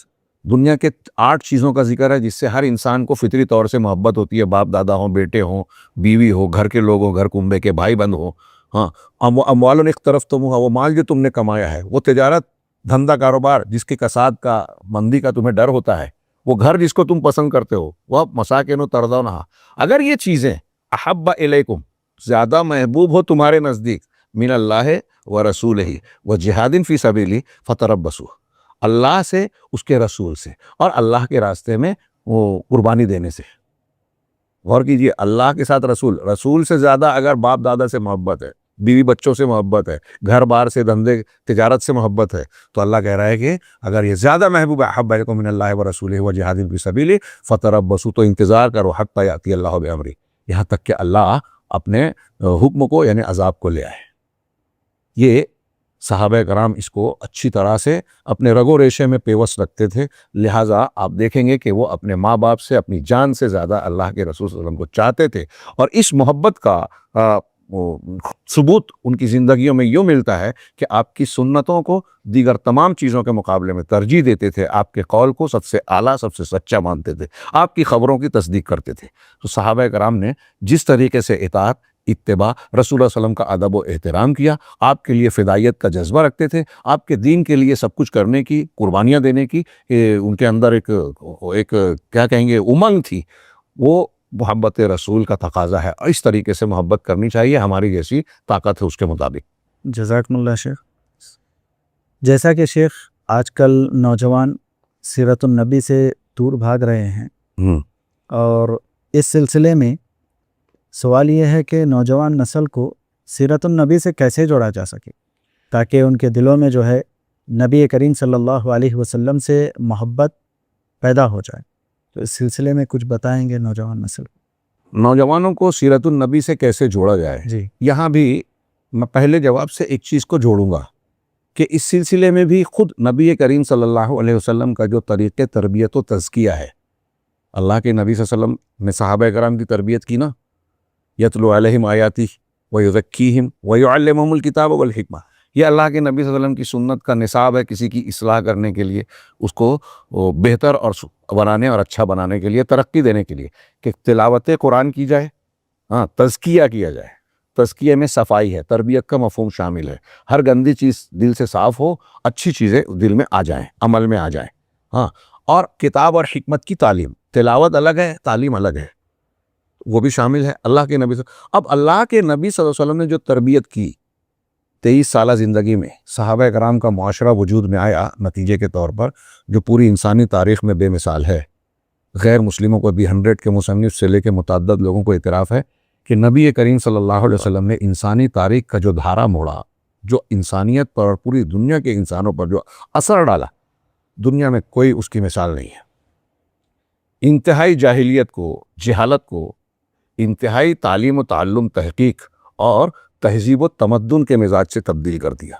دنیا کے 8 چیزوں کا ذکر ہے جس سے ہر انسان کو فطری طور سے محبت ہوتی ہے، باپ دادا ہوں، بیٹے ہوں، بیوی ہو، گھر کے لوگ ہوں، گھر کنبے کے بھائی بند ہوں۔ اموال اقترفتموها، وہ مال جو تم نے کمایا ہے، وہ تجارت، دھندا، کاروبار جس کے کساد کا، مندی کا تمہیں ڈر ہوتا ہے، وہ گھر جس کو تم پسند کرتے ہو، وہ مساکن ترضونھا، اگر یہ چیزیں احب الیکم، زیادہ محبوب ہو تمہارے نزدیک، من اللہ و رسولہ و جہاد فی سبیلہ فتربصوا، اللہ سے، اس کے رسول سے، اور اللہ کے راستے میں وہ قربانی دینے سے۔ غور کیجئے، اللہ کے ساتھ رسول سے زیادہ اگر باپ دادا سے محبت ہے، بیوی بچوں سے محبت ہے، گھر بار سے، دھندے تجارت سے محبت ہے، تو اللہ کہہ رہا ہے کہ اگر یہ زیادہ محبوب ہے، احب الیکم من اللہ و رسولہ و جہاد فی سبیلہ فتربصوا، تو انتظار کرو، حتی یاتی اللہ بامرہ، یہاں تک کہ اللہ اپنے حکم کو، یعنی عذاب کو لے آئے۔ یہ صحابہ کرام اس کو اچھی طرح سے اپنے رگ و ریشے میں پیوست رکھتے تھے، لہٰذا آپ دیکھیں گے کہ وہ اپنے ماں باپ سے، اپنی جان سے زیادہ اللہ کے رسول صلی اللہ علیہ وسلم کو چاہتے تھے، اور اس محبت کا ثبوت ان کی زندگیوں میں یوں ملتا ہے کہ آپ کی سنتوں کو دیگر تمام چیزوں کے مقابلے میں ترجیح دیتے تھے، آپ کے قول کو سب سے اعلیٰ، سب سے سچا مانتے تھے، آپ کی خبروں کی تصدیق کرتے تھے۔ تو صحابہ کرام نے جس طریقے سے اطاعت، اتباع، رسول اللہ صلی اللہ علیہ وسلم کا ادب و احترام کیا، آپ کے لیے فدائیت کا جذبہ رکھتے تھے، آپ کے دین کے لیے سب کچھ کرنے کی، قربانیاں دینے کی ان کے اندر ایک کیا کہیں گے، امنگ تھی، وہ محبت رسول کا تقاضا ہے، اور اس طریقے سے محبت کرنی چاہیے، ہماری جیسی طاقت ہے اس کے مطابق۔ جزاکم اللہ شیخ۔ جیسا کہ شیخ آج کل نوجوان سیرت النبی سے دور بھاگ رہے ہیں، اور اس سلسلے میں سوال یہ ہے کہ نوجوان نسل کو سیرت النبی سے کیسے جوڑا جا سکے تاکہ ان کے دلوں میں جو ہے نبی کریم صلی اللہ علیہ وسلم سے محبت پیدا ہو جائے، تو اس سلسلے میں کچھ بتائیں گے نوجوان نسل کو؟ نوجوانوں کو سیرت النبی سے کیسے جوڑا جائے؟ جی، یہاں بھی میں پہلے جواب سے ایک چیز کو جوڑوں گا کہ اس سلسلے میں بھی خود نبی کریم صلی اللہ علیہ وسلم کا جو طریقے تربیت و تزکیہ ہے، اللہ کے نبی صلی اللہ علیہ وسلم نے صحابہ کرام کی تربیت کی نا، یتلو علیہم آیاتی ویزکیہم ویعلمہم الکتاب والحکمہ، یہ اللہ کے نبی صلی اللہ علیہ وسلم کی سنت کا نصاب ہے کسی کی اصلاح کرنے کے لیے، اس کو بہتر اور بنانے اور اچھا بنانے کے لیے، ترقی دینے کے لیے، کہ تلاوت قرآن کی جائے، تزکیہ کیا جائے۔ تزکیے میں صفائی ہے، تربیت کا مفہوم شامل ہے، ہر گندی چیز دل سے صاف ہو، اچھی چیزیں دل میں آ جائیں، عمل میں آ جائیں۔ اور کتاب اور حکمت کی تعلیم، تلاوت الگ ہے، تعلیم الگ ہے، وہ بھی شامل ہے۔ اللہ کے نبی اب اللہ کے نبی صلی اللہ علیہ وسلم نے جو تربیت کی، 23 سالہ زندگی میں صحابہ کرام کا معاشرہ وجود میں آیا نتیجے کے طور پر، جو پوری انسانی تاریخ میں بے مثال ہے۔ غیر مسلموں کو بھی 100 کے مصنف سے لے کے متعدد لوگوں کو اعتراف ہے کہ نبی کریم صلی اللہ علیہ وسلم نے انسانی تاریخ کا جو دھارا موڑا، جو انسانیت پر اور پوری دنیا کے انسانوں پر جو اثر ڈالا، دنیا میں کوئی اس کی مثال نہیں ہے۔ انتہائی جاہلیت کو، جہالت کو انتہائی تعلیم و تعلم، تحقیق اور تہذیب و تمدن کے مزاج سے تبدیل کر دیا،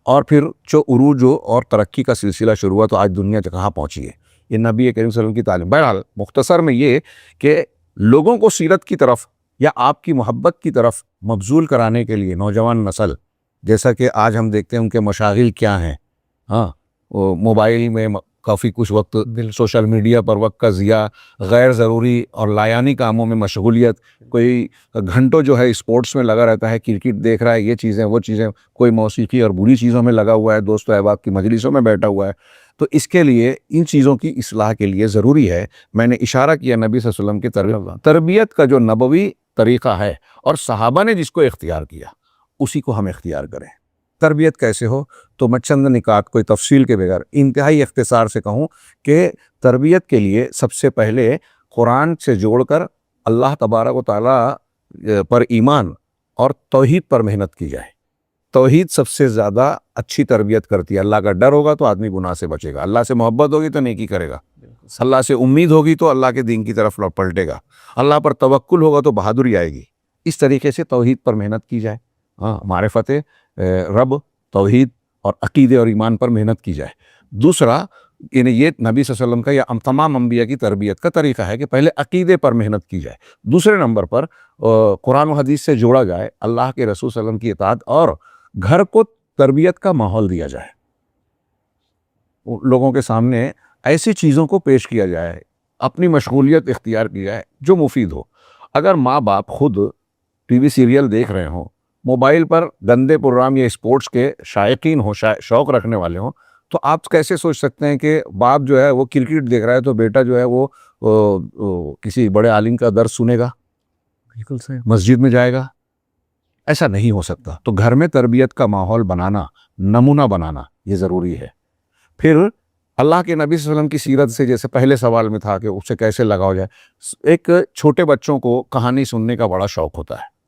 اور پھر جو عروج اور ترقی کا سلسلہ شروع ہوا تو آج دنیا کہاں پہنچی ہے، یہ نبی کریم صلی اللہ علیہ وسلم کی تعلیم۔ بہرحال مختصر میں یہ کہ لوگوں کو سیرت کی طرف یا آپ کی محبت کی طرف مبذول کرانے کے لیے نوجوان نسل، جیسا کہ آج ہم دیکھتے ہیں ان کے مشاغل کیا ہیں، وہ موبائل میں کافی کچھ وقت، سوشل میڈیا پر وقت کا ضیاع، غیر ضروری اور لایانی کاموں میں مشغولیت، کوئی گھنٹوں جو ہے اسپورٹس میں لگا رہتا ہے، کرکٹ دیکھ رہا ہے، یہ چیزیں وہ چیزیں، کوئی موسیقی اور بری چیزوں میں لگا ہوا ہے، دوست و احباب کی مجلسوں میں بیٹھا ہوا ہے۔ تو اس کے لیے ان چیزوں کی اصلاح کے لیے ضروری ہے، میں نے اشارہ کیا نبی صلی اللہ علیہ وسلم کی تربیت کا جو نبوی طریقہ ہے اور صحابہ نے جس کو اختیار کیا اسی کو ہم اختیار کریں۔ تربیت کیسے ہو تو میں چند نکات کوئی تفصیل کے بغیر انتہائی اختصار سے کہوں کہ تربیت کے لیے سب سے پہلے قرآن سے جوڑ کر اللہ تبارک و تعالیٰ پر ایمان اور توحید پر محنت کی جائے۔ توحید سب سے زیادہ اچھی تربیت کرتی ہے۔ اللہ کا ڈر ہوگا تو آدمی گناہ سے بچے گا، اللہ سے محبت ہوگی تو نیکی کرے گا، اللہ سے امید ہوگی تو اللہ کے دین کی طرف پلٹے گا، اللہ پر توکل ہوگا تو بہادری آئے گی۔ اس طریقے سے توحید پر محنت کی جائے، معرفت رب، توحید اور عقیدے اور ایمان پر محنت کی جائے۔ دوسرا یعنی یہ نبی صلی اللہ علیہ وسلم کا یا تمام انبیاء کی تربیت کا طریقہ ہے کہ پہلے عقیدے پر محنت کی جائے، دوسرے نمبر پر قرآن و حدیث سے جوڑا جائے، اللہ کے رسول صلی اللہ علیہ وسلم کی اطاعت، اور گھر کو تربیت کا ماحول دیا جائے، لوگوں کے سامنے ایسی چیزوں کو پیش کیا جائے، اپنی مشغولیت اختیار کی جائے جو مفید ہو۔ اگر ماں باپ خود ٹی وی سیریل دیکھ رہے ہوں، موبائل پر گندے پروگرام یا اسپورٹس کے شائقین ہوں، شوق رکھنے والے ہوں، تو آپ کیسے سوچ سکتے ہیں کہ باپ جو ہے وہ کرکٹ دیکھ رہا ہے تو بیٹا جو ہے وہ کسی بڑے عالم کا درس سنے گا، بالکل صحیح، مسجد میں جائے گا؟ ایسا نہیں ہو سکتا۔ تو گھر میں تربیت کا ماحول بنانا، نمونہ بنانا یہ ضروری ہے۔ پھر اللہ کے نبی صلی اللہ علیہ وسلم کی سیرت سے، جیسے پہلے سوال میں تھا کہ اس سے کیسے لگاؤ جائے، ایک چھوٹے بچوں کو کہانی سننے کا بڑا شوق ہوتا ہے،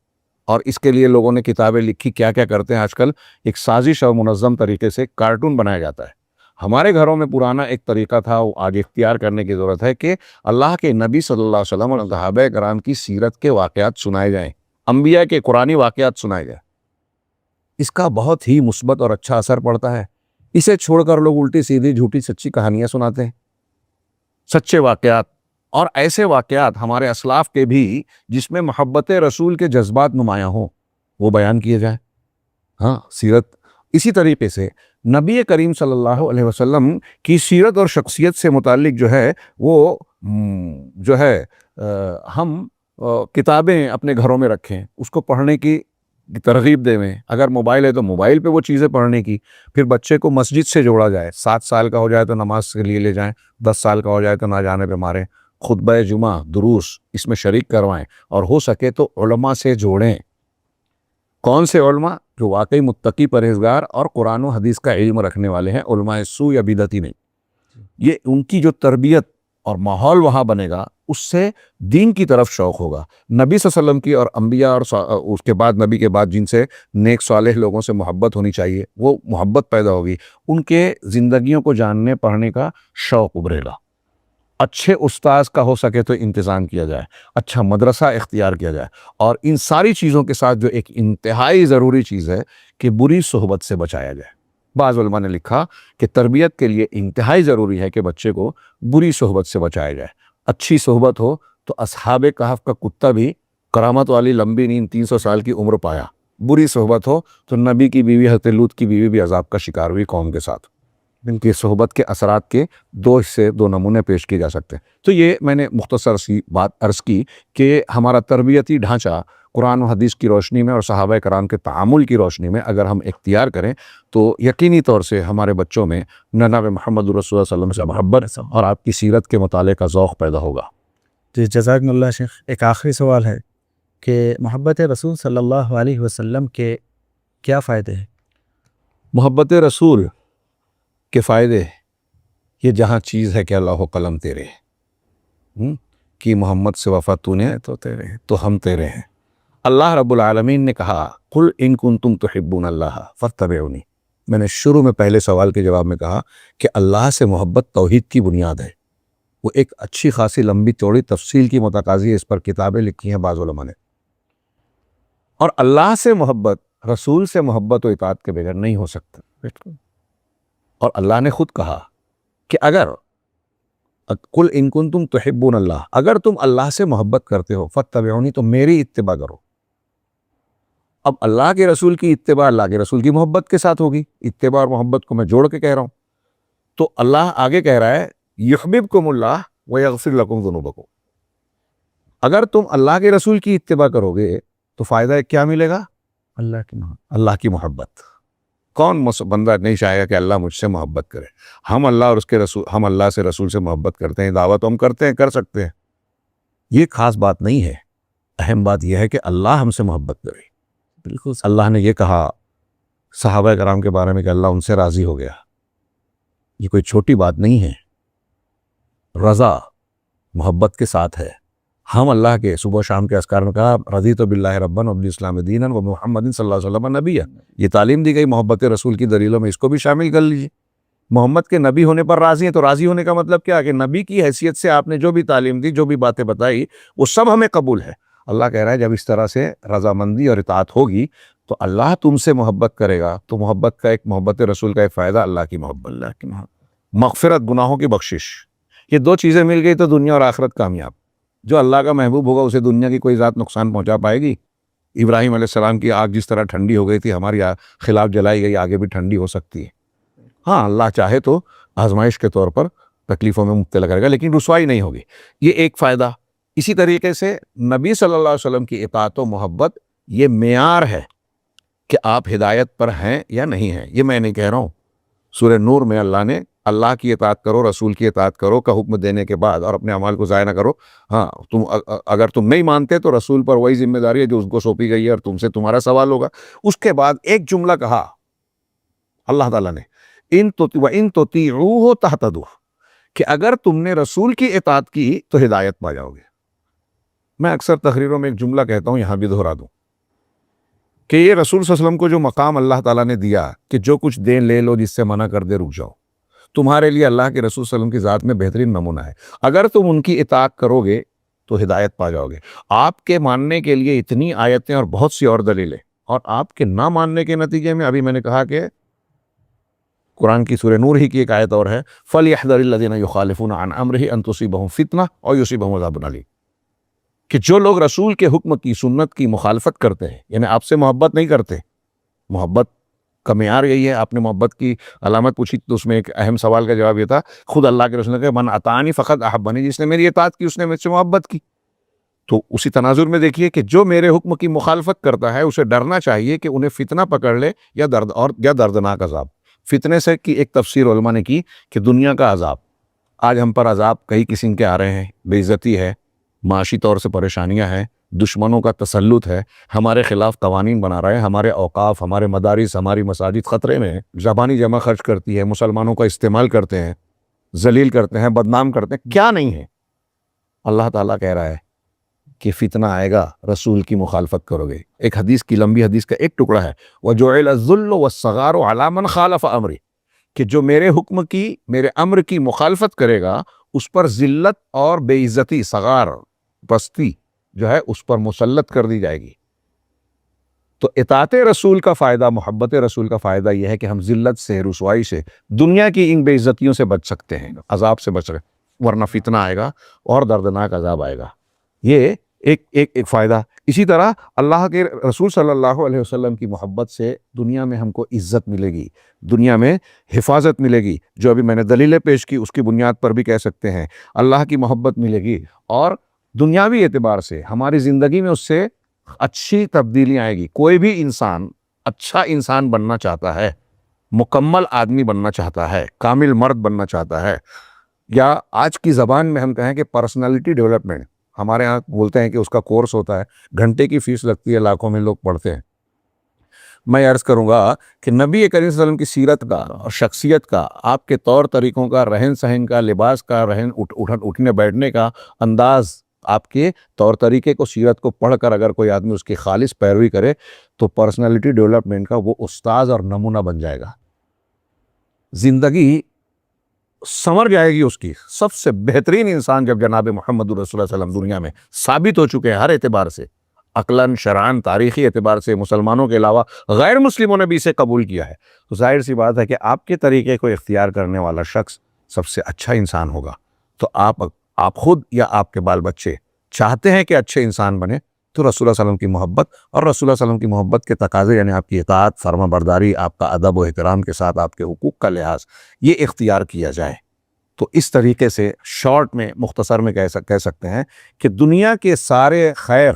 اور اس کے لیے لوگوں نے کتابیں لکھی۔ کیا کیا کرتے ہیں آج کل، ایک سازش اور منظم طریقے سے کارٹون بنایا جاتا ہے۔ ہمارے گھروں میں پرانا ایک طریقہ تھا، وہ آج اختیار کرنے کی ضرورت ہے کہ اللہ کے نبی صلی اللہ علیہ وسلم اور صحابہ کرام کی سیرت کے واقعات سنائے جائیں، انبیاء کے قرآنی واقعات سنائے جائیں۔ اس کا بہت ہی مثبت اور اچھا اثر پڑتا ہے۔ اسے چھوڑ کر لوگ الٹی سیدھی جھوٹی سچی کہانیاں سناتے ہیں۔ سچے واقعات اور ایسے واقعات ہمارے اسلاف کے بھی جس میں محبت رسول کے جذبات نمایاں ہوں، وہ بیان کیے جائیں۔ سیرت اسی طریقے سے نبی کریم صلی اللہ علیہ وسلم کی سیرت اور شخصیت سے متعلق جو ہے وہ جو ہے ہم کتابیں اپنے گھروں میں رکھیں، اس کو پڑھنے کی ترغیب دیں۔ اگر موبائل ہے تو موبائل پہ وہ چیزیں پڑھنے کی۔ پھر بچے کو مسجد سے جوڑا جائے، 7 سال کا ہو جائے تو نماز کے لیے لے جائیں، 10 سال کا ہو جائے تو نہ جانے پہ ماریں، خطبہ جمعہ، دروس اس میں شریک کروائیں، اور ہو سکے تو علماء سے جوڑیں۔ کون سے علماء؟ جو واقعی متقی، پرہیزگار اور قرآن و حدیث کا علم رکھنے والے ہیں، علماء سو یا بدعتی نہیں۔ یہ ان کی جو تربیت اور ماحول وہاں بنے گا، اس سے دین کی طرف شوق ہوگا۔ نبی صلی اللہ علیہ وسلم کی اور انبیاء اور اس کے بعد نبی کے بعد جن سے نیک صالح لوگوں سے محبت ہونی چاہیے، وہ محبت پیدا ہوگی، ان کے زندگیوں کو جاننے پڑھنے کا شوق ابھرے گا۔ اچھے استاذ کا ہو سکے تو انتظام کیا جائے، اچھا مدرسہ اختیار کیا جائے، اور ان ساری چیزوں کے ساتھ جو ایک انتہائی ضروری چیز ہے کہ بری صحبت سے بچایا جائے۔ بعض علماء نے لکھا کہ تربیت کے لیے انتہائی ضروری ہے کہ بچے کو بری صحبت سے بچایا جائے۔ اچھی صحبت ہو تو اصحاب کہف کا کتا بھی کرامت والی لمبی نیند 300 سال کی عمر پایا، بری صحبت ہو تو نبی کی بیوی حضرت لوط کی بیوی بھی عذاب کا شکار ہوئی قوم کے ساتھ۔ ان کی صحبت کے اثرات کے 2 حصے، 2 نمونے پیش کیے جا سکتے ہیں۔ تو یہ میں نے مختصر سی بات عرض کی کہ ہمارا تربیتی ڈھانچہ قرآن و حدیث کی روشنی میں اور صحابہ کرام کے تعامل کی روشنی میں اگر ہم اختیار کریں تو یقینی طور سے ہمارے بچوں میں جناب محمد رسول اللہ صلی اللہ علیہ وسلم سے محبت اور آپ کی سیرت کے مطالعے کا ذوق پیدا ہوگا۔ جی جزاکم اللہ شیخ۔ ایک آخری سوال ہے کہ محبت رسول صلی اللہ علیہ وسلم کے کیا فائدے ہیں؟ محبت رسول کے فائدے یہ جہاں چیز ہے کہ اللہ و قلم تیرے کہ محمد سے وفا تو نے تو تیرے ہیں۔ تو ہم تیرے ہیں۔ اللہ رب العالمین نے کہا قل ان کنتم تحبون اللہ فاتبعونی۔ میں نے شروع میں پہلے سوال کے جواب میں کہا کہ اللہ سے محبت توحید کی بنیاد ہے۔ وہ ایک اچھی خاصی لمبی چوڑی تفصیل کی متقاضی ہے، اس پر کتابیں لکھی ہیں بعض علماء نے۔ اور اللہ سے محبت، رسول سے محبت و اطاعت کے بغیر نہیں ہو سکتا۔ اور اللہ نے خود کہا کہ اگر قل ان کنتم تحبون اللہ، اگر تم اللہ سے محبت کرتے ہو فاتبعونی، تو میری اتباع کرو۔ اب اللہ کے رسول کی اتباع اللہ کے رسول کی محبت کے ساتھ ہوگی، اتباع اور محبت کو میں جوڑ کے کہہ رہا ہوں۔ تو اللہ آگے کہہ رہا ہے یحببکم اللہ ویغفر لکم ذنوبکم، اگر تم اللہ کے رسول کی اتباع کرو گے تو فائدہ کیا ملے گا؟ اللہ کی محبت۔ اللہ کی محبت۔ کون بندہ نہیں چاہے گا کہ اللہ مجھ سے محبت کرے؟ ہم اللہ اور اس کے رسول، ہم اللہ سے رسول سے محبت کرتے ہیں، دعوت ہم کرتے ہیں، کر سکتے ہیں، یہ خاص بات نہیں ہے۔ اہم بات یہ ہے کہ اللہ ہم سے محبت کرے۔ بالکل اللہ نے یہ کہا صحابہ کرام کے بارے میں کہ اللہ ان سے راضی ہو گیا، یہ کوئی چھوٹی بات نہیں ہے۔ رضا محبت کے ساتھ ہے۔ ہم اللہ کے صبح و شام کے اذکار میں کہا رضیت باللہ ربا وبالاسلام دینا ومحمد صلی اللہ علیہ وسلم نبیا، یہ تعلیم دی گئی محبت رسول کی دلیلوں میں، اس کو بھی شامل کر لیجیے۔ محمد کے نبی ہونے پر راضی ہیں، تو راضی ہونے کا مطلب کیا ہے کہ نبی کی حیثیت سے آپ نے جو بھی تعلیم دی، جو بھی باتیں بتائی، وہ سب ہمیں قبول ہے۔ اللہ کہہ رہا ہے جب اس طرح سے رضامندی اور اطاعت ہوگی تو اللہ تم سے محبت کرے گا، تو محبت کا ایک، محبت رسول کا ایک فائدہ اللہ کی محبت، اللہ کی محبت۔ مغفرت، گناہوں کی بخشش، یہ دو چیزیں مل گئی تو دنیا اور آخرت کامیاب۔ جو اللہ کا محبوب ہوگا اسے دنیا کی کوئی ذات نقصان پہنچا پائے گی؟ ابراہیم علیہ السلام کی آگ جس طرح ٹھنڈی ہو گئی تھی، ہماری خلاف جلائی گئی، آگے بھی ٹھنڈی ہو سکتی ہے۔ ہاں اللہ چاہے تو آزمائش کے طور پر تکلیفوں میں مبتلا کرے گا، لیکن رسوائی نہیں ہوگی، یہ ایک فائدہ۔ اسی طریقے سے نبی صلی اللہ علیہ وسلم کی اطاعت و محبت یہ معیار ہے کہ آپ ہدایت پر ہیں یا نہیں ہیں۔ یہ میں نہیں کہہ رہا ہوں، سورہ نور میں اللہ نے اللہ کی اطاعت کرو، رسول کی اطاعت کرو کا حکم دینے کے بعد اور اپنے اعمال کو ضائع نہ کرو، ہاں اگر تم نہیں مانتے تو رسول پر وہی ذمہ داری ہے جو اس کو سونپی گئی ہے اور تم سے تمہارا سوال ہوگا۔ اس کے بعد ایک جملہ کہا اللہ تعالیٰ نے وَإِن تُطِيعُوهُ تَهْتَدُوا، کہ اگر تم نے رسول کی اطاعت کی تو ہدایت پا جاؤ گے۔ میں اکثر تقریروں میں ایک جملہ کہتا ہوں، یہاں بھی دہرا دوں کہ یہ رسول صلی اللہ علیہ وسلم کو جو مقام اللہ تعالیٰ نے دیا کہ جو کچھ دے لے لو، جس سے منع کر دے رک جاؤ، تمہارے لیے اللہ کے رسول صلی اللہ علیہ وسلم کی ذات میں بہترین نمونہ ہے۔ اگر تم ان کی اطاعت کرو گے تو ہدایت پا جاؤ گے۔ آپ کے ماننے کے لیے اتنی آیتیں اور بہت سی اور دلیلیں، اور آپ کے نہ ماننے کے نتیجے میں ابھی میں نے کہا کہ قرآن کی سورہ نور ہی کی ایک آیت اور ہے فَلْيَحْذَرِ الَّذِينَ يُخَالِفُونَ عَنْ أَمْرِهِ أَن تُصِيبَهُمْ فِتْنَةٌ أَوْ يُصِيبَهُمْ عَذَابٌ أَلِيمٌ، کہ جو لوگ رسول کے حکم کی، سنت کی مخالفت کرتے ہیں، یعنی آپ سے محبت نہیں کرتے، محبت کا معیار یہی ہے۔ آپ نے محبت کی علامت پوچھی تو اس میں ایک اہم سوال کا جواب یہ تھا، خود اللہ کے رسول نے کہا من اطاعنی فقط احبنی، جس نے میری اطاعت کی اس نے مجھ سے محبت کی۔ تو اسی تناظر میں دیکھیے کہ جو میرے حکم کی مخالفت کرتا ہے اسے ڈرنا چاہیے کہ انہیں فتنہ پکڑ لے یا دردناک عذاب۔ فتنے سے کی ایک تفسیر علماء نے کی کہ دنیا کا عذاب، آج ہم پر عذاب کئی قسم کے آ رہے ہیں، بے عزتی ہے، معاشی طور سے پریشانیاں ہیں، دشمنوں کا تسلط ہے، ہمارے خلاف قوانین بنا رہے ہیں، ہمارے اوقاف، ہمارے مدارس، ہماری مساجد خطرے میں ہیں، زبانی جمع خرچ کرتی ہے، مسلمانوں کا استعمال کرتے ہیں، ذلیل کرتے ہیں، بدنام کرتے ہیں، کیا نہیں ہے۔ اللہ تعالیٰ کہہ رہا ہے کہ فتنہ آئے گا رسول کی مخالفت کرو گے۔ ایک حدیث کی، لمبی حدیث کا ایک ٹکڑا ہے وَجُعِلَ الذُّلُّ وَالصَّغَارُ عَلَىٰ مَنْ خَالَفَ أَمْرِي، کہ جو میرے حکم کی، میرے امر کی مخالفت کرے گا اس پر ذلت اور بے عزتی، صغار، پستی جو ہے اس پر مسلط کر دی جائے گی۔ تو اطاعت رسول کا فائدہ، محبت رسول کا فائدہ یہ ہے کہ ہم ذلت سے، رسوائی سے، دنیا کی ان بے عزتیوں سے بچ سکتے ہیں، عذاب سے بچ سکتے، ورنہ فتنہ آئے گا اور دردناک عذاب آئے گا۔ یہ ایک فائدہ۔ اسی طرح اللہ کے رسول صلی اللہ علیہ وسلم کی محبت سے دنیا میں ہم کو عزت ملے گی، دنیا میں حفاظت ملے گی، جو ابھی میں نے دلیلیں پیش کی اس کی بنیاد پر بھی کہہ سکتے ہیں، اللہ کی محبت ملے گی، اور دنیاوی اعتبار سے ہماری زندگی میں اس سے اچھی تبدیلیاں آئے گی۔ کوئی بھی انسان اچھا انسان بننا چاہتا ہے، مکمل آدمی بننا چاہتا ہے، کامل مرد بننا چاہتا ہے، یا آج کی زبان میں ہم کہیں کہ پرسنالٹی ڈیولپمنٹ، ہمارے ہاں بولتے ہیں کہ اس کا کورس ہوتا ہے، گھنٹے کی فیس لگتی ہے، لاکھوں میں لوگ پڑھتے ہیں۔ میں عرض کروں گا کہ نبی کریم صلی اللہ علیہ وسلم کی سیرت کا اور شخصیت کا، آپ کے طور طریقوں کا، رہن سہن کا، لباس کا، اٹھنے بیٹھنے کا انداز، آپ کے طور طریقے کو، سیرت کو پڑھ کر اگر کوئی آدمی اس کی خالص پیروی کرے تو پرسنالٹی ڈیولپمنٹ کا وہ استاذ اور نمونہ بن جائے گا. زندگی سنور جائے گی اس کی. سب سے بہترین انسان جب جناب محمد رسول اللہ صلی اللہ علیہ وسلم دنیا میں ثابت ہو چکے ہیں ہر اعتبار سے، عقلاً، شرعاً، تاریخی اعتبار سے، مسلمانوں کے علاوہ غیر مسلموں نے بھی اسے قبول کیا ہے، تو ظاہر سی بات ہے کہ آپ کے طریقے کو اختیار کرنے والا شخص سب سے اچھا انسان ہوگا. تو آپ خود یا آپ کے بال بچے چاہتے ہیں کہ اچھے انسان بنے تو رسول اللہ صلی اللہ علیہ وسلم کی محبت اور رسول اللہ صلی اللہ علیہ وسلم کی محبت کے تقاضے، یعنی آپ کی اطاعت، فرما برداری، آپ کا ادب و احترام کے ساتھ آپ کے حقوق کا لحاظ، یہ اختیار کیا جائے. تو اس طریقے سے شارٹ میں، مختصر میں کہہ سکتے ہیں کہ دنیا کے سارے خیر،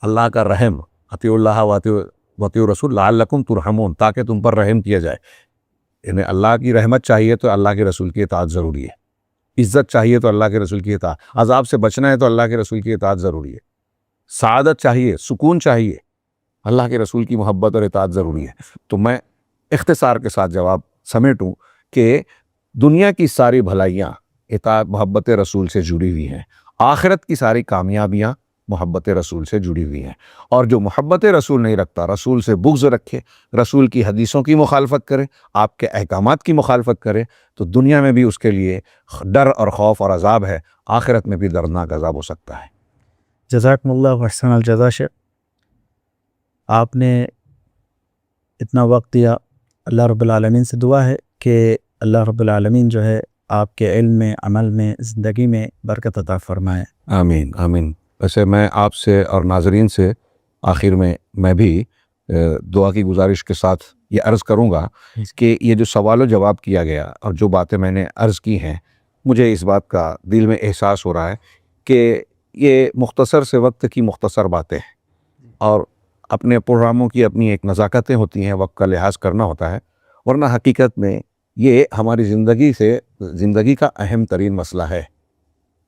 اللہ کا رحم، اطیعوا اللہ واطیعوا الرسول لعلکم ترحمون، تاکہ تم پر رحم کیا جائے. یعنی اللہ کی رحمت چاہیے تو اللہ کے رسول کی اطاعت ضروری ہے، عزت چاہیے تو اللہ کے رسول کی اطاعت، عذاب سے بچنا ہے تو اللہ کے رسول کی اطاعت ضروری ہے، سعادت چاہیے، سکون چاہیے، اللہ کے رسول کی محبت اور اطاعت ضروری ہے. تو میں اختصار کے ساتھ جواب سمیٹوں کہ دنیا کی ساری بھلائیاں اطاعت محبت رسول سے جڑی ہوئی ہیں، آخرت کی ساری کامیابیاں محبت رسول سے جڑی ہوئی ہیں. اور جو محبت رسول نہیں رکھتا، رسول سے بغض رکھے، رسول کی حدیثوں کی مخالفت کرے، آپ کے احکامات کی مخالفت کرے، تو دنیا میں بھی اس کے لیے ڈر اور خوف اور عذاب ہے، آخرت میں بھی دردناک عذاب ہو سکتا ہے. جزاکم اللہ احسن الجزا شیخ، آپ نے اتنا وقت دیا. اللہ رب العالمین سے دعا ہے کہ اللہ رب العالمین جو ہے آپ کے علم میں، عمل میں، زندگی میں برکت عطا فرمائے. آمین آمین. ویسے میں آپ سے اور ناظرین سے آخر میں بھی دعا کی گزارش کے ساتھ یہ عرض کروں گا کہ یہ جو سوال و جواب کیا گیا اور جو باتیں میں نے عرض کی ہیں، مجھے اس بات کا دل میں احساس ہو رہا ہے کہ یہ مختصر سے وقت کی مختصر باتیں ہیں، اور اپنے پروگراموں کی اپنی ایک نزاکتیں ہوتی ہیں، وقت کا لحاظ کرنا ہوتا ہے، ورنہ حقیقت میں یہ ہماری زندگی کا اہم ترین مسئلہ ہے.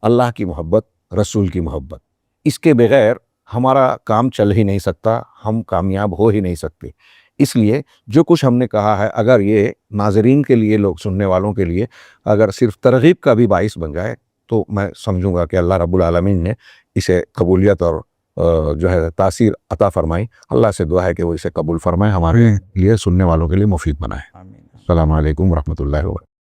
اللہ کی محبت، رسول کی محبت، اس کے بغیر ہمارا کام چل ہی نہیں سکتا، ہم کامیاب ہو ہی نہیں سکتے. اس لیے جو کچھ ہم نے کہا ہے، اگر یہ ناظرین کے لیے، لوگ سننے والوں کے لیے اگر صرف ترغیب کا بھی باعث بن جائے تو میں سمجھوں گا کہ اللہ رب العالمین نے اسے قبولیت اور جو ہے تاثیر عطا فرمائی. اللہ سے دعا ہے کہ وہ اسے قبول فرمائے، ہمارے لیے، سننے والوں کے لیے مفید بنائے. السلام علیکم ورحمۃ اللہ وبرکاتہ.